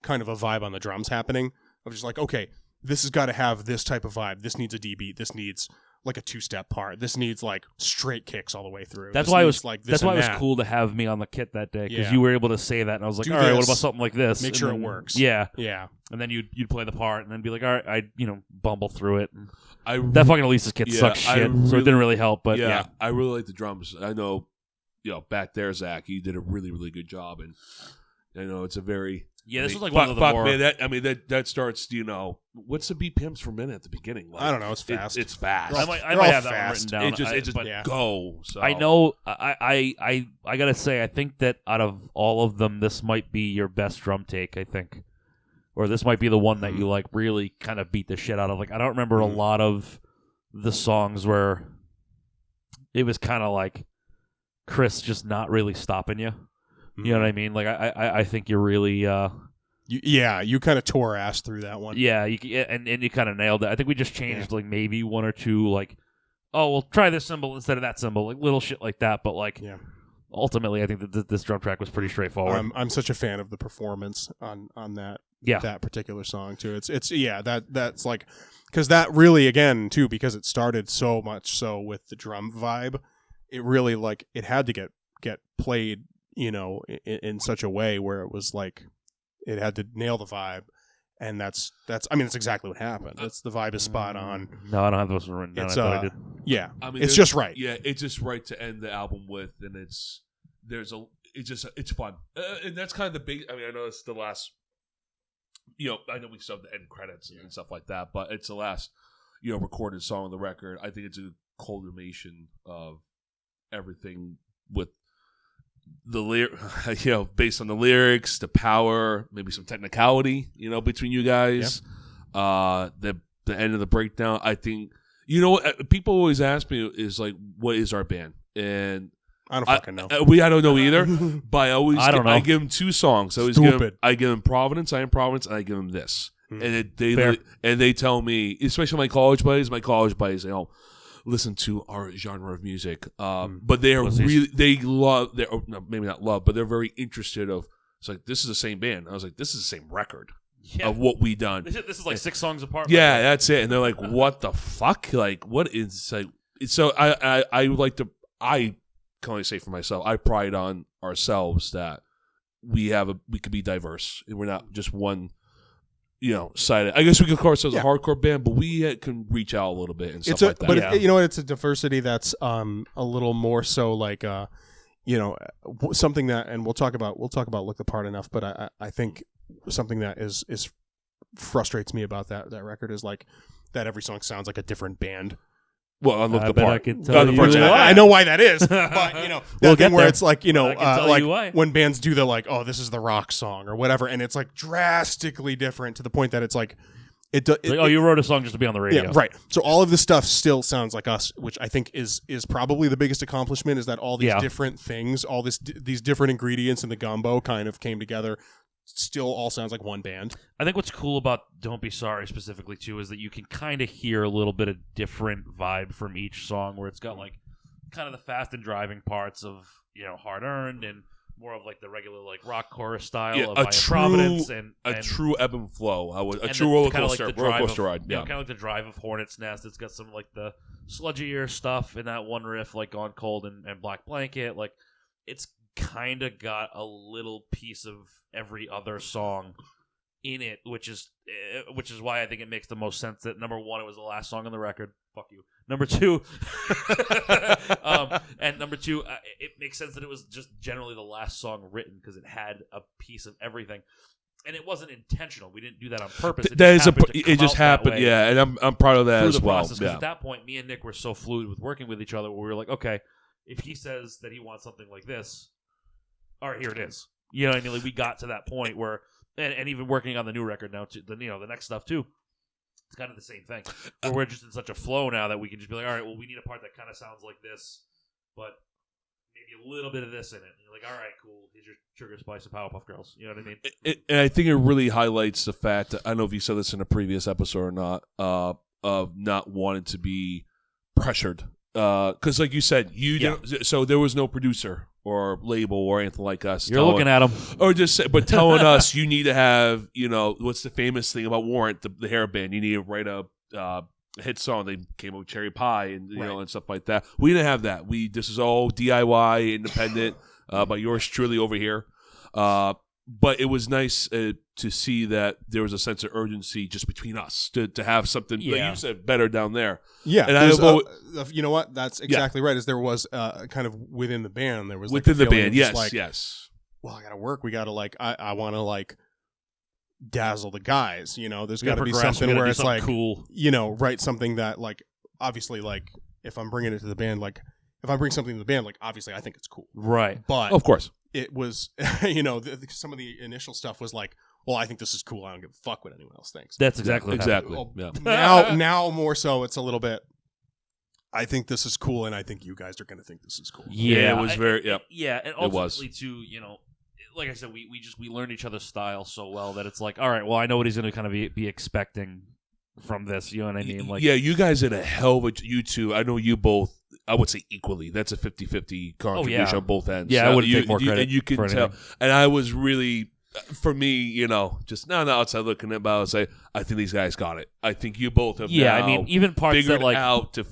kind of a vibe on the drums happening. I'm just like, okay, this has got to have this type of vibe. This needs a D beat. This needs like a 2-step part. This needs like straight kicks all the way through. That's this why it needs, was like this that's why it and was that. cool to have me on the kit that day because Yeah. you were able to say that, and I was like, Do all right, what this. about something like this? Make And sure then- it works. Yeah, Yeah. and then you'd play the part, and then be like, all right, I bumble through it. And I that fucking Elisa's kit Yeah, sucks I shit, so it really- didn't really help. But yeah, I really like the drums. I know, back there, Zach, you did a really, really good job, and I know it's a very this was like fuck, one of the more. man, that starts. What's the BPMs per minute at the beginning? Like, I don't know. It's fast. It's fast. I They're might all have that fast. one written down. It just but yeah. go. So I know. I gotta say, I think that out of all of them, this might be your best drum take. I think, or this might be the one that you like really kind of beat the shit out of. Like I don't remember a lot of the songs where it was kind of like Chris just not really stopping you. You know what I mean? Like I think you're really. You kind of tore ass through that one. Yeah, and you kind of nailed it. I think we just changed like maybe one or two like, oh, we'll try this cymbal instead of that cymbal, like little shit like that. But like, ultimately, I think that this drum track was pretty straightforward. I'm such a fan of the performance on that that particular song too. It's that's like because that really again too because it started so much so with the drum vibe, it really like it had to get played in such a way where it was like. It had to nail the vibe, and that's exactly what happened. The vibe is spot on. No, I don't have those written down. It's I thought I did. yeah, I mean, it's just right. Yeah, it's just right to end the album with, and it's fun, and that's kind of the big. I mean, I know it's the last. I know we still have the end credits and stuff like that, but it's the last, recorded song on the record. I think it's a culmination of everything with. The based on the lyrics, the power, maybe some technicality, between you guys. Yeah. The end of the breakdown. I think people always ask me is like, what is our band? And I don't fucking know. I don't know either. But I don't know. I give them 2 songs. I give them Providence, I Am Providence, and I give them this. And they tell me, especially my college buddies, say, oh. Listen to our genre of music, but they are they love. Maybe not love, but they're very interested. It's like this is the same band. I was like, this is the same record of what we done. This is like 6 songs apart. Yeah, that's it. And they're like, what the fuck? Like, what is like? So I like to. I can only say for myself. I pride on ourselves that we could be diverse and we're not just one. Sided. I guess we could call ourselves a hardcore band, but we can reach out a little bit and stuff like that. But it's a diversity that's a little more so like something that, and we'll talk about Look the Part enough. But I think something that is frustrates me about that record is like that every song sounds like a different band. Well, on Look the Part. I know why that is, but that thing where it's like like when bands do the like, oh, this is the rock song or whatever, and it's like drastically different to the point that it's like you wrote a song just to be on the radio. Yeah, right. So all of this stuff still sounds like us, which I think is probably the biggest accomplishment. Is that all these different things, all these different ingredients in the gumbo kind of came together. Still all sounds like one band. I think what's cool about Don't Be Sorry specifically too is that you can kind of hear a little bit of different vibe from each song where it's got like kind of the fast and driving parts of Hard Earned and more of like the regular like rock chorus style of I Am Providence and a true ebb and flow. A true roller coaster ride. Yeah, kind of like the drive of Hornet's Nest. It's got some like the sludgier stuff in that one riff like Gone Cold and Black Blanket. Like it's kind of got a little piece of every other song in it, which is why I think it makes the most sense that number 1, it was the last song on the record. Fuck you. Number 2, and number 2, it makes sense that it was just generally the last song written because it had a piece of everything, and it wasn't intentional. We didn't do that on purpose. It just happened. Yeah, and I'm proud of that as well. Process, at that point, me and Nick were so fluid with working with each other, where we were like, okay, if he says that he wants something like this, all right, here it is. You know what I mean? Like we got to that point where, and even working on the new record now, too, the next stuff too. it's kind of the same thing. Where we're just in such a flow now that we can just be like, all right, well, we need a part that kind of sounds like this, but maybe a little bit of this in it. And you're like, all right, cool. Here's your Sugar Spice of Powerpuff Girls. You know what I mean? And I think it really highlights the fact that, I don't know if you said this in a previous episode or not, of not wanting to be pressured. Because like you said, so there was no producer or label or anything like us. You're looking at them. Or but telling us you need to have, what's the famous thing about Warrant, the hair band? You need to write a hit song. They came up with Cherry Pie and and stuff like that. We didn't have that. This is all DIY, independent, by yours truly over here. But it was nice to see that there was a sense of urgency just between us to have something, like you said, better down there. Yeah, and you know what? That's exactly right. As there was kind of within the band, there was within the band. Yes, like, yes. Well, I got to work. We got to I want to dazzle the guys. There's got to be something where it's like cool. Write something that obviously if I'm bringing it to the band, if I bring something to the band, obviously I think it's cool, right? But of course. It was, some of the initial stuff was well, I think this is cool. I don't give a fuck what anyone else thinks. That's exactly Well, yeah. Now more so, it's a little bit. I think this is cool, and I think you guys are going to think this is cool. Yeah, it was very. Yeah, and ultimately too, like I said, we learned each other's style so well that it's like, all right, well, I know what he's going to kind of be expecting from this. You know what I mean? You guys did a hell of a. You two, I know you both. I would say equally. That's a 50-50 contribution on both ends. Yeah, I wouldn't take more credit. And you can tell. And I was really, for me, just not outside looking at it, but I would say, I think these guys got it. I think you both have even parts figured that out to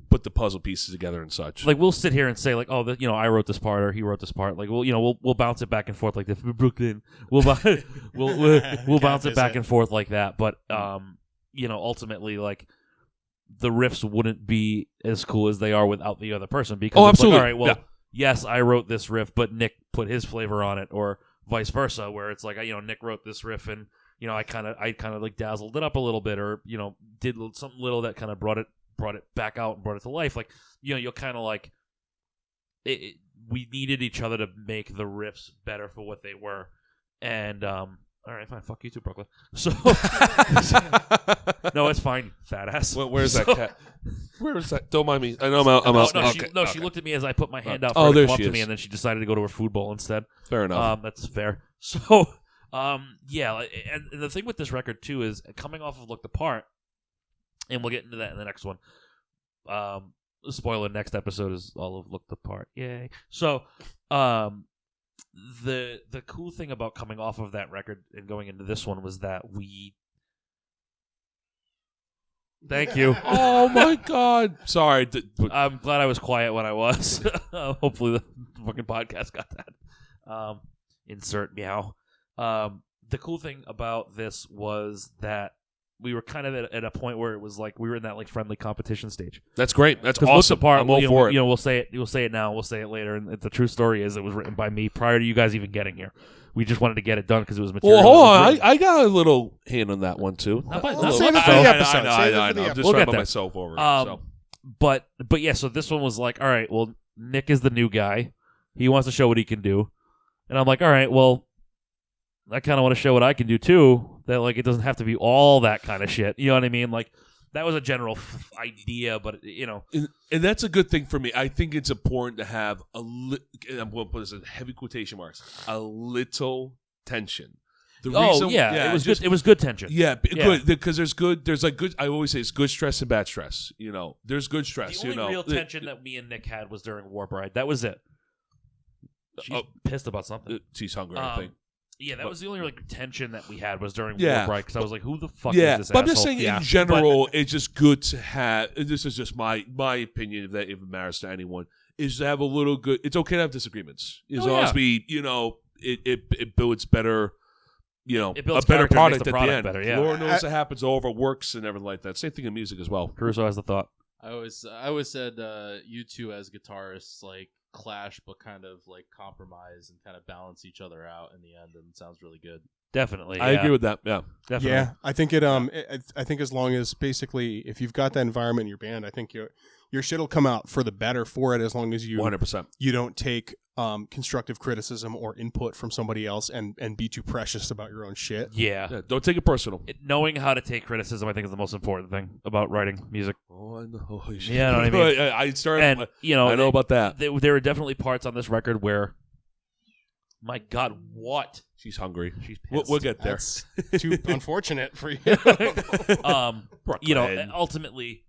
put the puzzle pieces together and such. We'll sit here and say I wrote this part or he wrote this part. We'll bounce it back and forth like this. Brooklyn. We'll bounce it back and forth like that. But ultimately the riffs wouldn't be as cool as they are without the other person, because absolutely. All right, well, yes, I wrote this riff, but Nick put his flavor on it, or vice versa, where it's Nick wrote this riff and I kind of dazzled it up a little bit, or did something little that kind of brought it back out and brought it to life. You'll kind of we needed each other to make the riffs better for what they were, and all right, fine. Fuck you too, Brooklyn. So, no, it's fine, fat ass. Where's that cat? Where is that? Don't mind me. I know I'm out. She looked at me as I put my hand out for her to there come up she to is. me, and then she decided to go to her food bowl instead. Fair enough. That's fair. So, and the thing with this record too is coming off of Look the Part, and we'll get into that in the next one. Spoiler: next episode is all of Look the Part. Yay! So, the cool thing about coming off of that record and going into this one was that we. Thank you. Oh my God! Sorry, I'm glad I was quiet when I was. Hopefully the fucking podcast got that. Insert meow. The cool thing about this was that we were kind of at a point where it was we were in that friendly competition stage. That's great. That's awesome. I'm all for it. We'll say it. We'll say it now. We'll say it later. And the true story is, it was written by me prior to you guys even getting here. We just wanted to get it done because it was material. Well, hold on. I got a little hand on that one too. Save it for the episode. I know. I'm just trying to put myself over. But yeah. So this one was all right. Well, Nick is the new guy. He wants to show what he can do, and I'm all right. Well, I kind of want to show what I can do too. That it doesn't have to be all that kind of shit. You know what I mean? That was a general idea, but and that's a good thing for me. I think it's important to have I'm going to put this in heavy quotation marks, a little tension. It was good. It was good tension. Yeah, good, because there's good. I always say it's good stress and bad stress. There's good stress. The only real tension that me and Nick had was during War Bride. That was it. She's pissed about something. She's hungry, I think. Yeah, that was the only tension that we had was during War Bride, because I was like, who the fuck is this but I'm asshole? just saying in general, it's just good to have, this is just my opinion, if that even matters to anyone, is to have a little good, it's okay to have disagreements. As long as we, it builds better, it builds a better product the at the end. Better, yeah. Lord knows it happens over, works and everything like that. Same thing in music as well. Caruso has the thought. I always said you two as guitarists clash, but kind of compromise and kind of balance each other out in the end, and it sounds really good. Definitely. I agree with that. Yeah. Definitely. Yeah, I think I think as long as basically if you've got that environment in your band, I think your shit will come out for the better for it as long as you 100%. You don't take constructive criticism or input from somebody else and be too precious about your own shit. Yeah. Don't take it personal. Knowing how to take criticism, I think, is the most important thing about writing music. Oh, I know. Yeah, I know what I mean. I started. And, I know about that. There were definitely parts on this record where, my God, what? She's hungry. She's pissed. We'll get there. That's too unfortunate for you. Ultimately,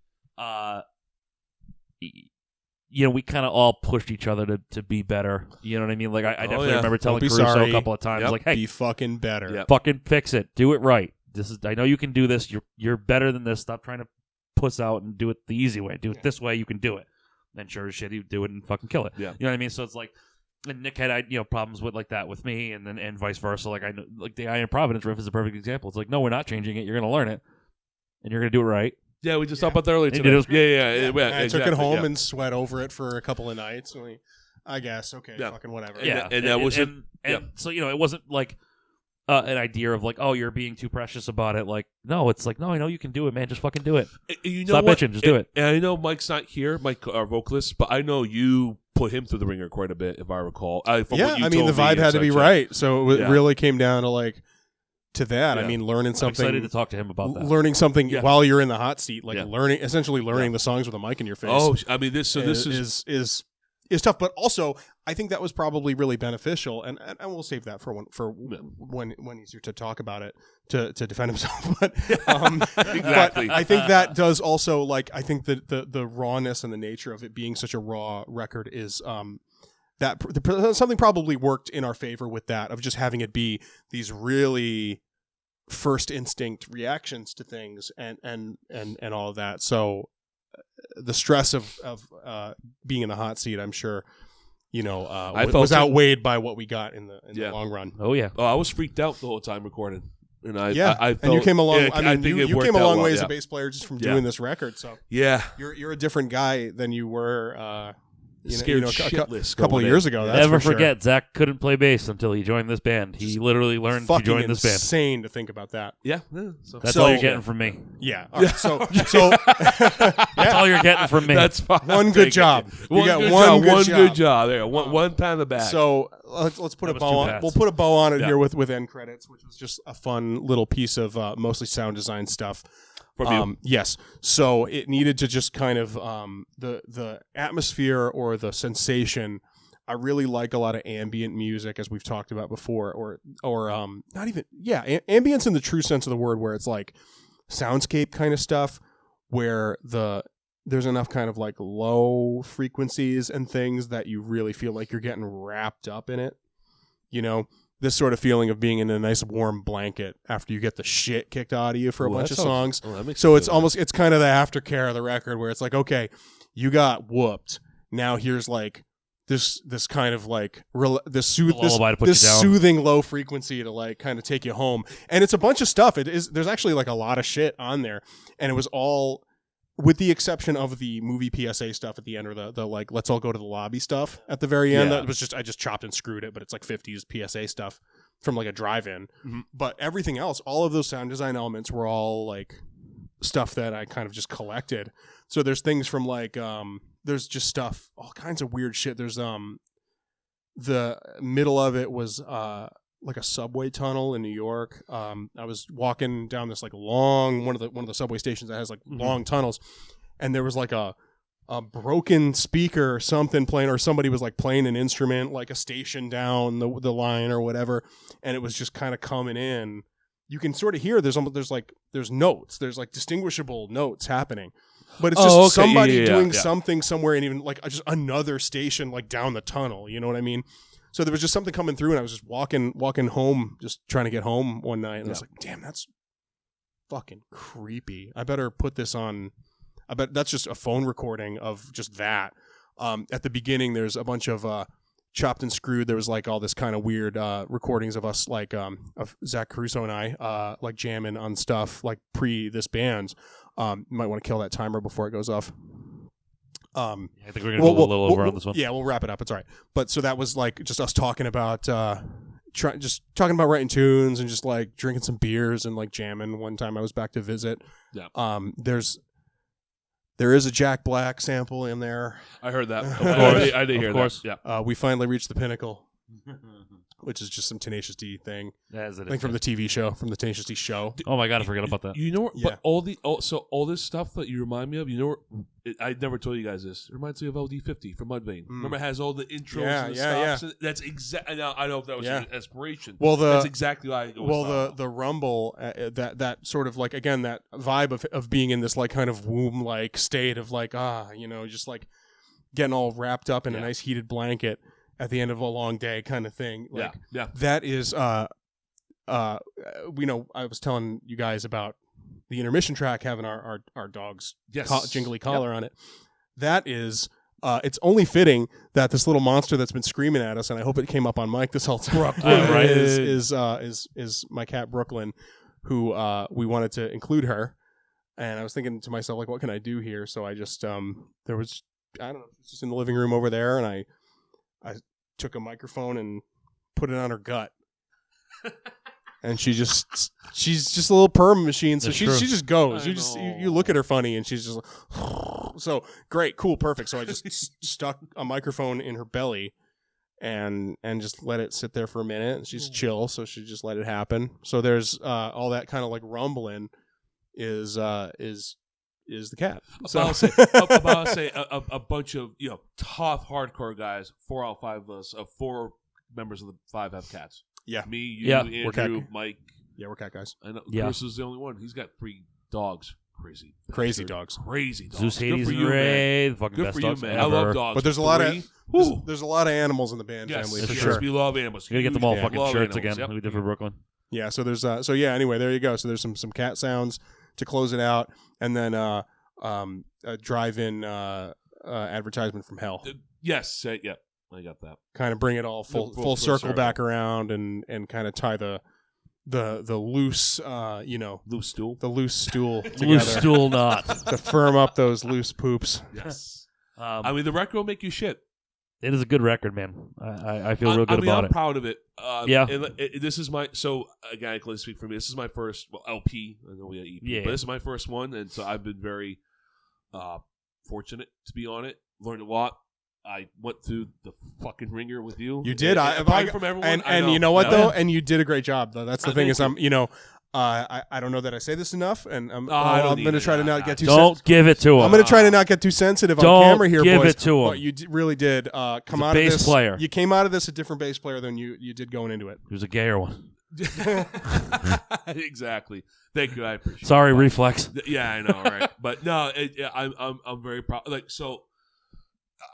we kind of all pushed each other to be better. You know what I mean? Like, I definitely remember telling be Caruso sorry. a couple of times, like, hey, be fucking better. Yep. fucking fix it. Do it right. I know you can do this. You're better than this. Stop trying to puss out and do it the easy way. Do it this way. You can do it. Then sure as shit, he'd do it and fucking kill it. Yeah. You know what I mean? So it's like, and Nick had problems with like that with me, and vice versa. Like I know, like the Iron Providence riff is a perfect example. It's like, no, we're not changing it. You're gonna learn it, and you're gonna do it right. Yeah, we just talked about that earlier And today. it was I took it home and sweat over it for a couple of nights. I guess fucking whatever. Yeah, and that was and so it wasn't like an idea of like, oh, you're being too precious about it. Like, no, it's like, no, I know you can do it, man. Just fucking do it. Stop bitching. Just do it. And I know Mike's not here, Mike, our vocalist, but I know you put him through the ringer quite a bit, if I recall. I mean, the vibe had to be right, so it really came down to like that. Yeah. I mean, learning something. I'm excited to talk to him about that. Learning something while you're in the hot seat, like essentially learning the songs with a mic in your face. Oh, I mean, this is tough, but also I think that was probably really beneficial, and we'll save that for when he's here to talk about it to defend himself. But exactly. But I think that does also like I think that the rawness and the nature of it being such a raw record is that something probably worked in our favor with that of just having it be these really first instinct reactions to things and all of that. So the stress of being in the hot seat, I'm sure, was outweighed by what we got in the long run. Oh yeah. Oh, I was freaked out the whole time recording, and I felt, and you came along. Yeah, I mean, you came a long way as a bass player just from doing Yeah. this record. So yeah, you're a different guy than you were. Scared a shitless couple of going years in. ago. That's Never for forget, Zach couldn't play bass until he joined this band. He literally learned to fucking join this band. insane to think about that. Yeah. That's all you're getting from me. Yeah. All right, so That's all you're getting from me. That's fine. one good job. You got One good good job. job. There, one pat on the back. So let's put That a was bow two on. pats. We'll put a bow on it Yeah. here with end credits, which was just a fun little piece of mostly sound design stuff. From you. Yes. So it needed to just kind of the atmosphere or the sensation. I really like a lot of ambient music, as we've talked about before, or not even ambience in the true sense of the word, where it's like soundscape kind of stuff, where there's enough kind of like low frequencies and things that you really feel like you're getting wrapped up in it. This sort of feeling of being in a nice warm blanket after you get the shit kicked out of you for a bunch of songs. So it's it's kind of the aftercare of the record where it's like, okay, you got whooped. Now here's like this kind of like this soothing low frequency to like kind of take you home. And it's a bunch of stuff. There's actually like a lot of shit on there, and it was all, with the exception of the movie PSA stuff at the end, or the like, let's all go to the lobby stuff at the very end. Yeah. That was just, I just chopped and screwed it, but it's like 50s PSA stuff from like a drive-in. Mm-hmm. But everything else, all of those sound design elements were all like stuff that I kind of just collected. So there's things from like, there's just stuff, all kinds of weird shit. There's the middle of it was like a subway tunnel in New York. I was walking down this like long one of the subway stations that has like long tunnels, and there was like a broken speaker or something playing, or somebody was like playing an instrument, like a station down the line or whatever, and it was just kind of coming in. You can sort of hear there's notes, there's like distinguishable notes happening. But it's just somebody doing something somewhere, and even like just another station like down the tunnel. You know what I mean? So there was just something coming through, and I was just walking home, just trying to get home one night, and I was like, damn, that's fucking creepy. I better put this on. I bet that's just a phone recording of just that. At the beginning, there's a bunch of chopped and screwed. There was like all this kind of weird recordings of us, like of Zach Caruso and I, like jamming on stuff like pre this band's. You might want to kill that timer before it goes off. I think we're going to go a little over on this one. Yeah, we'll wrap it up. It's all right. But so that was like just us talking about, just talking about writing tunes and just like drinking some beers and like jamming. One time I was back to visit. Yeah. There is a Jack Black sample in there. I heard that. Of course. I did hear Of course. that. Yeah. We finally reached the pinnacle, which is just some Tenacious D thing. As it I think from the TV show, from the Tenacious D show. Oh my god, I forgot about that. You know, what, Yeah. but all this stuff that you remind me of, you know, I never told you guys this. It reminds me of LD50 from Mudvayne. Remember, it has all the intros and the stops. That's exactly. I don't know if that was an inspiration. Well, that's exactly why. The rumble, that sort of like again that vibe of being in this like kind of womb like state of like just like getting all wrapped up in a nice heated blanket at the end of a long day kind of thing. Like, that is I was telling you guys about the intermission track having our dog's jingly collar on it. That is it's only fitting that this little monster that's been screaming at us, and I hope it came up on mic this whole time, is my cat Brooklyn, who we wanted to include her. And I was thinking to myself, like, what can I do here? So I just there was, I don't know, just in the living room over there, and I took a microphone and put it on her gut. And she's just a little perm machine, so she just goes. You look at her funny, and she's just like, so great, cool, perfect. So I just stuck a microphone in her belly, and just let it sit there for a minute. And she's chill, so she just let it happen. So there's all that kind of like rumbling is the cat. So I'll say a bunch of tough hardcore guys. 4 out of 5 of us, 4 members of the 5 have cats. Yeah. Me, you, Andrew, Mike. Yeah, we're cat guys. I know Chris is the only one. He's got 3 dogs. Crazy dogs. Zeus, Hades, and Ray, the fucking Good best for you, dogs man. ever. I love dogs. But there's a lot of there's a lot of animals in the band family for sure. We love animals. You gotta get them all fucking Love shirts animals. again. We did for Brooklyn. Yeah, so there's anyway, there you go. So there's some cat sounds to close it out, and then a drive-in advertisement from hell. Yes, I got that. Kind of bring it all full circle back around and kind of tie the loose Loose stool. the loose stool together Loose stool knot. to firm up those loose poops. Yes. I mean, the record will make you shit. It is a good record, man. I feel real good about I'm it. proud of it. Yeah. This is my again, I can only speak for me. This is my first LP. I know we had EP, but this is my first one, and so I've been very fortunate to be on it. Learned a lot. I went through the fucking ringer with you. You did. From everyone. And you know what though? And you did a great job though. That's the thing is I don't know that I say this enough, and I'm going to try to not get too. Don't give it to him. I'm going to try to not get too sensitive on camera here, give boys. it to him. But you really did come out of bass this. player. You came out of this a different bass player than you did going into it. He was a gayer one. Exactly. Thank you. I appreciate it. Sorry, Reflex. Yeah, I know, right? But no, I'm very proud. Like, so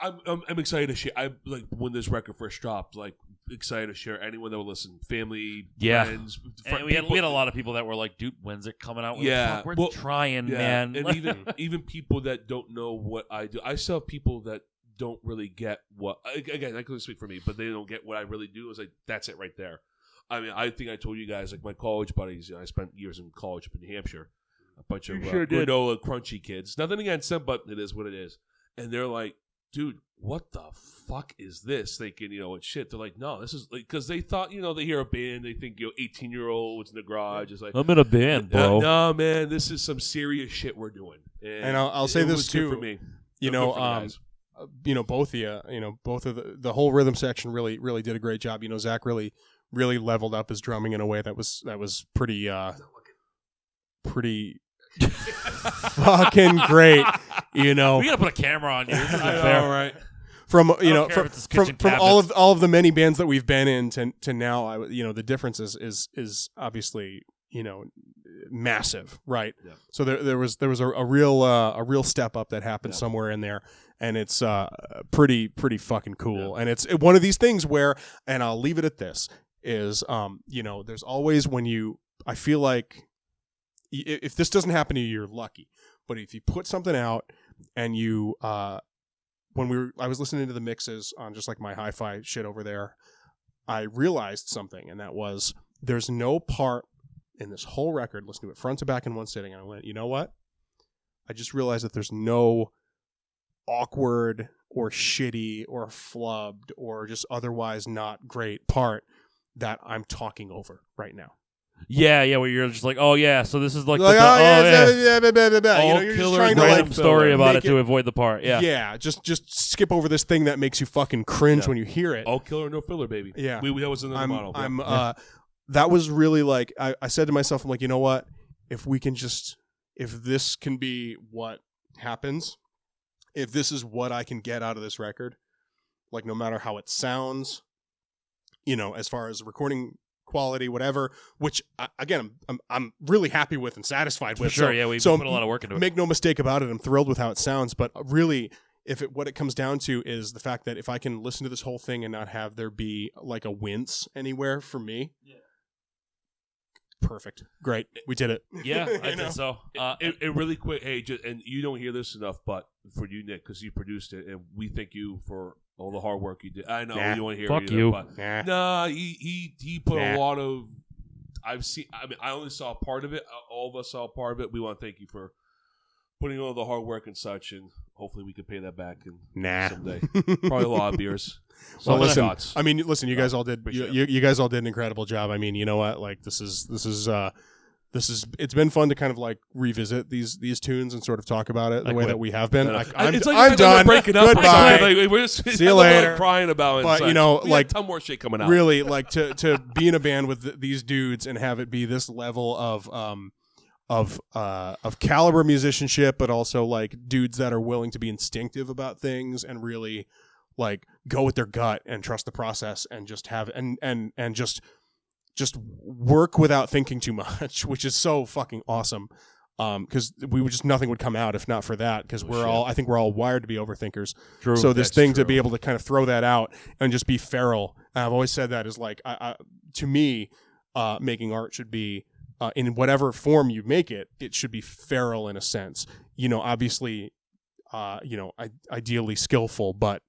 I'm excited to share. I like when this record first dropped. Like, excited to share anyone that will listen, family, friends. And we had a lot of people that were like, "Dude, when's it coming out?" We're trying, man. And even people that don't know what I do. I still have people that don't really get what. Again, I couldn't speak for me, but they don't get what I really do. It's like that's it right there. I mean, I think I told you guys, like my college buddies. I spent years in college up in New Hampshire. A bunch of granola crunchy kids. Nothing against them, but it is what it is. And they're like, dude, what the fuck is this? Thinking, it's shit. They're like, no, this is like, because they thought, they hear a band, they think, 18-year-olds in the garage. It's like, I'm in a band, bro. No, man, this is some serious shit we're doing. And I'll say this too. For me. Both of you, both of the whole rhythm section really did a great job. Zach really leveled up his drumming in a way that was pretty fucking great. We gotta put a camera on you. All right. From all of the many bands that we've been in to now, the difference is obviously massive, right? Yeah. So there was a real step up that happened somewhere in there, and it's pretty fucking cool. Yeah. And it's one of these things where, and I'll leave it at this, is there's always I feel like if this doesn't happen to you, you're lucky. But if you put something out and you I was listening to the mixes on just like my hi-fi shit over there, I realized something, and that was there's no part in this whole record, listening to it front to back in one sitting, and I went, you know what? I just realized that there's no awkward or shitty or flubbed or just otherwise not great part that I'm talking over right now. Yeah, where you're just like, oh yeah, so this is like, Like, the, oh, yeah, yeah. you know, you're just trying to random like story about make it to avoid the part. Yeah, yeah, just skip over this thing that makes you fucking cringe when you hear it. All killer, no filler, baby. Yeah, that was another model. That was really like I said to myself, I'm like, you know what? If this can be what happens, if this is what I can get out of this record, like no matter how it sounds, you know, as far as recording quality, whatever, which again I'm really happy with and satisfied with. Sure, we put a lot of work into it. Make no mistake about it, I'm thrilled with how it sounds, but really what it comes down to is the fact that if I can listen to this whole thing and not have there be like a wince anywhere for me. Yeah. Perfect. Great. We did it. Yeah, I think so. It really quick, hey, and you don't hear this enough, but for you, Nick, because you produced it, and we thank you for all the hard work you did. I know you want to hear fuck it you. But he put a lot of. I've seen. I mean, I only saw part of it. All of us saw part of it. We want to thank you for putting all the hard work and such, and hopefully we can pay that back someday. Probably a lot of beers. Well, listen. I mean, listen. You guys all did. You guys all did an incredible job. I mean, you know what? Like this is. It's been fun to kind of like revisit these tunes and sort of talk about it the way that we have been. I'm done. Breaking up. Goodbye. We're just See you later. Crying about it. But you know, we like got ton more shit coming out. Really, like to be in a band with these dudes and have it be this level of caliber musicianship, but also like dudes that are willing to be instinctive about things and really like go with their gut and trust the process and just have and just work without thinking too much, which is so fucking awesome. Because nothing would come out if not for that. Because I think we're all wired to be overthinkers. True. So this thing to be able to kind of throw that out and just be feral. And I've always said that is like, to me, making art should be in whatever form you make it. It should be feral in a sense. You know, obviously, ideally skillful, but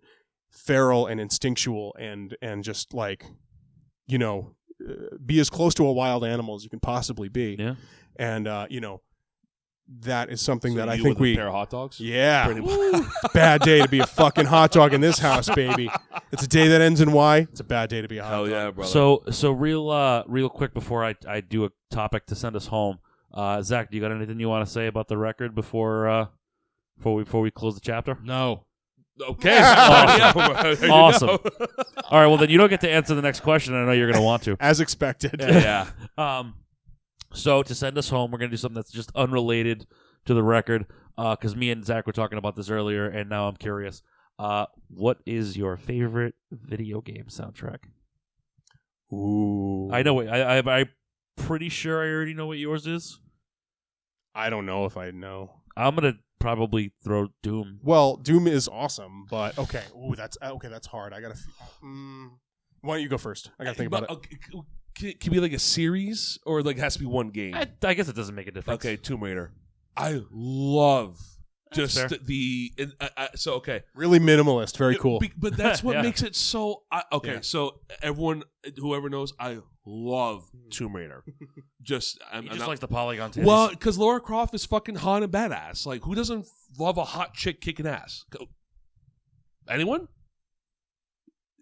feral and instinctual and just like, you know. Be as close to a wild animal as you can possibly be. Yeah. And, that is something that I think a pair of hot dogs? Yeah. Bad day to be a fucking hot dog in this house, baby. It's a day that ends in Y. It's a bad day to be a hot dog. Hell yeah, brother. So real quick before I do a topic to send us home, Zach, do you got anything you want to say about the record before we close the chapter? No. Okay. Awesome. All right. Well, then you don't get to answer the next question. I know you're going to want to. As expected. Yeah. So to send us home, we're going to do something that's just unrelated to the record. Because me and Zach were talking about this earlier, and now I'm curious. What is your favorite video game soundtrack? Ooh. I know. I'm pretty sure I already know what yours is. I don't know if I know. I'm going to probably throw Doom. Well, Doom is awesome, but okay. Ooh, that's hard. I gotta. Why don't you go first? I gotta think about it. Can it be like a series or like it has to be one game? I guess it doesn't make a difference. Okay, Tomb Raider. I love just so okay. Really minimalist, very cool. But that's what makes it so. So everyone, whoever knows, I love Tomb Raider. He just likes the polygon titties. Well, because Lara Croft is fucking hot and badass. Like, who doesn't love a hot chick kicking ass? Anyone?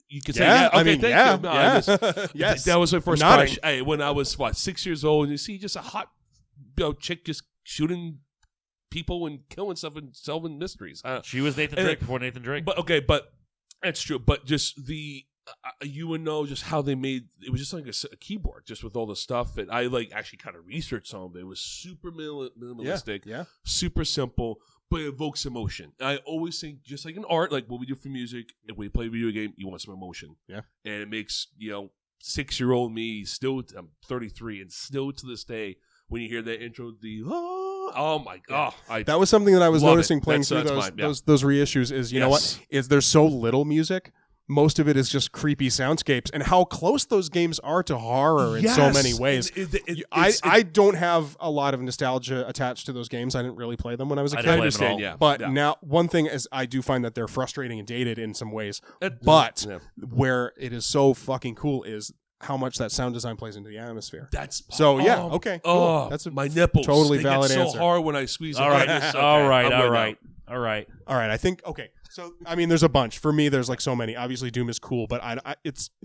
You could say, yeah. Okay, thank you. No, yes, that was my first crush. Hey, when I was 6 years old, and you see just a hot, chick just shooting people and killing stuff and solving mysteries. She was Nathan Drake before Nathan Drake. But that's true. But just the you would know just how they made it was just like a keyboard just with all the stuff. And I like actually kind of researched some of it. It was super minimalistic, super simple, but it evokes emotion. And I always think just like in art, like what we do for music, if we play a video game, you want some emotion. Yeah, and it makes 6-year-old me still. I'm 33, and still to this day, when you hear that intro, oh my god, that was something that I was noticing playing through those reissues. Is what is there's so little music. Most of it is just creepy soundscapes, and how close those games are to horror in so many ways. I don't have a lot of nostalgia attached to those games. I didn't really play them when I was a kid. I understand, yeah. But now, one thing is, I do find that they're frustrating and dated in some ways. But where it is so fucking cool is how much that sound design plays into the atmosphere. That's so yeah. Okay, cool. That's my nipples. Totally they valid get so answer. hard when I squeeze. All right, all right. I think okay. So, I mean, there's a bunch. For me, there's like so many. Obviously, Doom is cool, but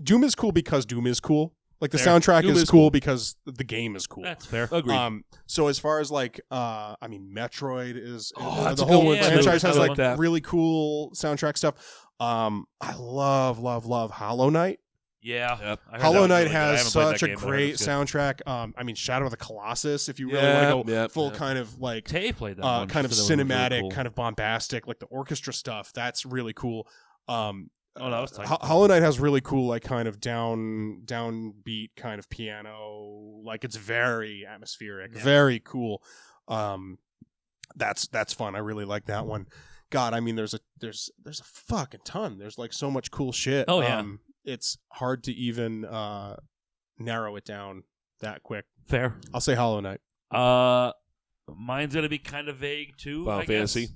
Doom is cool because Doom is cool. Like the Fair. soundtrack Doom is is cool cool. because the game is cool. That's fair. Agreed. So as far as like, Metroid is that's the a good whole one, too. franchise I has like like that. really cool soundtrack stuff. I love Hollow Knight. Yeah. Yep. I heard Hollow that was Knight really good. I has haven't played that such a game, but I heard great it's good. soundtrack. Shadow of the Colossus, if you really Yeah, want to go yeah, full yeah. kind of like Tay played that one. kind of She said that was really cinematic, cool. kind of bombastic, like the orchestra stuff. That's really cool. Oh, that was tight. Hollow Knight has really cool, like kind of downbeat kind of piano. Like it's very atmospheric, very cool. That's fun. I really like that one. God, I mean, there's a fucking ton. There's like so much cool shit. Oh, yeah. It's hard to even narrow it down that quick. Fair. I'll say Hollow Knight. Mine's gonna be kind of vague too. Final I guess. Fantasy.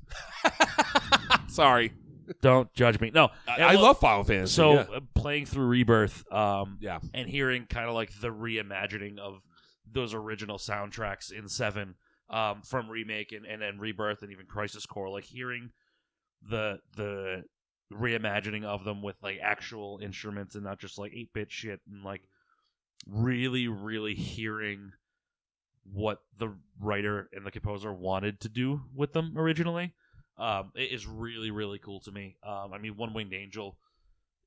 Sorry. Don't judge me. No, I love Final Fantasy. So yeah. playing through Rebirth, Yeah. and hearing kind of like the reimagining of those original soundtracks in 7, from Remake and then Rebirth and even Crisis Core, like hearing the reimagining of them with like actual instruments and not just like 8-bit shit, and like really, really hearing what the writer and the composer wanted to do with them originally. It is really, really cool to me. I mean, One Winged Angel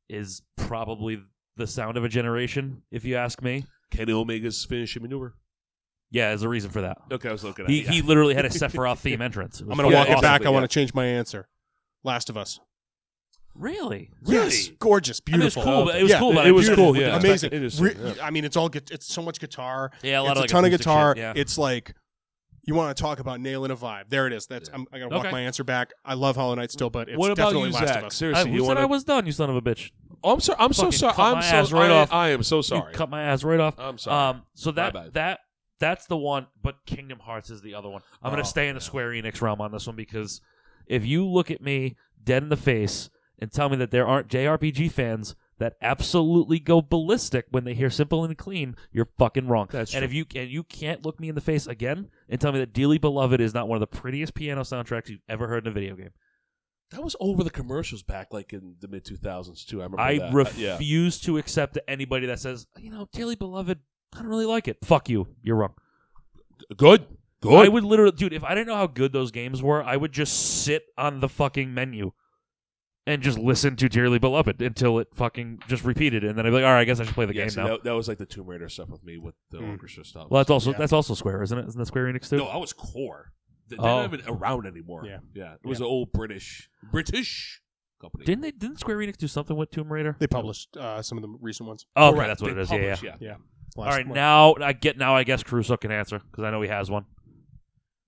is probably the sound of a generation, if you ask me. Kenny Omega's finishing maneuver. Yeah, there's a reason for that. Okay, I was looking at He it. he literally had a Sephiroth theme entrance. I'm going to walk it back. awesome, I want yeah. to change my answer. Last of Us. Really? Yes, gorgeous, I mean, it was beautiful. cool. But it was Yeah, cool. But it I was beautiful. cool, yeah. Amazing. Interesting, yeah. I mean, it's so much guitar. Yeah, a lot It's of a like ton of acoustic guitar. shit, yeah. It's like you want to talk about nailing a vibe. There it is. That's I'm gonna walk Okay. my answer back. I love Hollow Knight still, but it's What about definitely you, Last Zach? of Us. Seriously, Who you said want I to? was done? You son of a bitch! Oh, I'm sorry. I'm so Fucking sorry. cut I'm my so. ass right off. I am so sorry. You cut my ass right off. I'm sorry. So My bad. that's the one. But Kingdom Hearts is the other one. I'm gonna stay in the Square Enix realm on this one, because if you look at me dead in the face and tell me that there aren't JRPG fans that absolutely go ballistic when they hear Simple and Clean, you're fucking wrong. That's and true. if you can't look me in the face again and tell me that Dearly Beloved is not one of the prettiest piano soundtracks you've ever heard in a video game, That was over the commercials back like in the mid 2000s too. I remember I that. refuse to accept that anybody that says, Dearly Beloved, I don't really like it. Fuck you. You're wrong. Good. I would literally, dude, if I didn't know how good those games were, I would just sit on the fucking menu and just listen to Dearly Beloved until it fucking just repeated, and then I'd be like, all right, I guess I should play the game see, now. that was like the Tomb Raider stuff with me with the orchestra stuff. Well, that's also Square, isn't it? Isn't that Square Enix too? no, I was Core. They're Oh. not even around anymore. Yeah. It was an old British company. Didn't Square Enix do something with Tomb Raider? They published some of the recent ones. Oh, okay, Correct. that's what They it is. publish, Yeah. Yeah. All right, now I guess Caruso can answer, because I know he has one.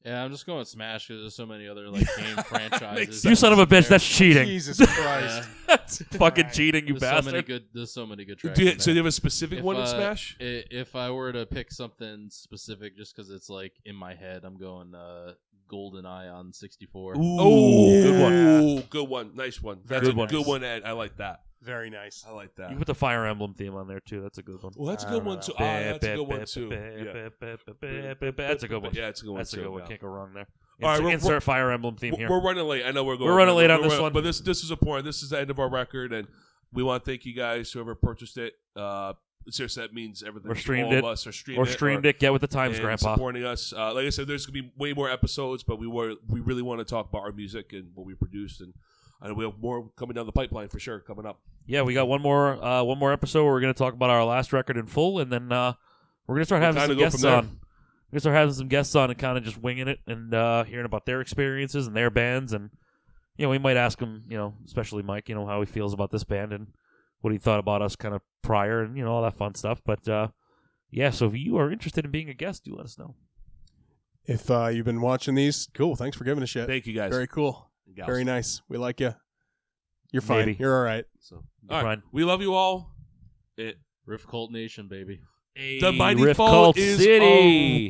Yeah, I'm just going with Smash because there's so many other like game franchises. You son of a bitch, that's cheating. Jesus Christ. That's fucking cheating, you There's bastard. so many good tracks. Do you, in so there. do you have a specific one in Smash? If I were to pick something specific, just because it's like in my head, I'm going GoldenEye on 64. Ooh, good one. Ooh, good one. Nice one. That's Good a one. good one, Ed. I like that. Very nice. I like that. You put the Fire Emblem theme on there too. That's a good one. Well, that's a good one too. That's a good one too. Yeah. That's a good one. Yeah, it's a good one That's a too. good one. Yeah. Can't go wrong there. All right, Insert Fire Emblem theme here. We're running late. I know we're going. We're running late on this one. but this is important. This is the end of our record, and we want to thank you guys whoever purchased it. Seriously, that means everything. Or streamed all it. of us, or Streamed it. Get with the times, and Grandpa. supporting us. Like I said, there's gonna be way more episodes, but we really want to talk about our music and what we produced, and I know we have more coming down the pipeline for sure coming up. Yeah, we got one more episode where we're going to talk about our last record in full, and then we're going to start having kinda some go guests from there. on. We're going to start having some guests on and kind of just winging it and hearing about their experiences and their bands, and we might ask them, especially Mike, how he feels about this band and what he thought about us kind of prior, and all that fun stuff. But so if you are interested in being a guest, do let us know. If you've been watching these, cool. Thanks for giving a shit. Thank you guys. Very cool. Gals. Very nice. We like you. You're fine. Maybe. You're all right. So, You're all right. fine. We love you all. Riff Cult Nation, baby. The mighty Riff fall Cult is City.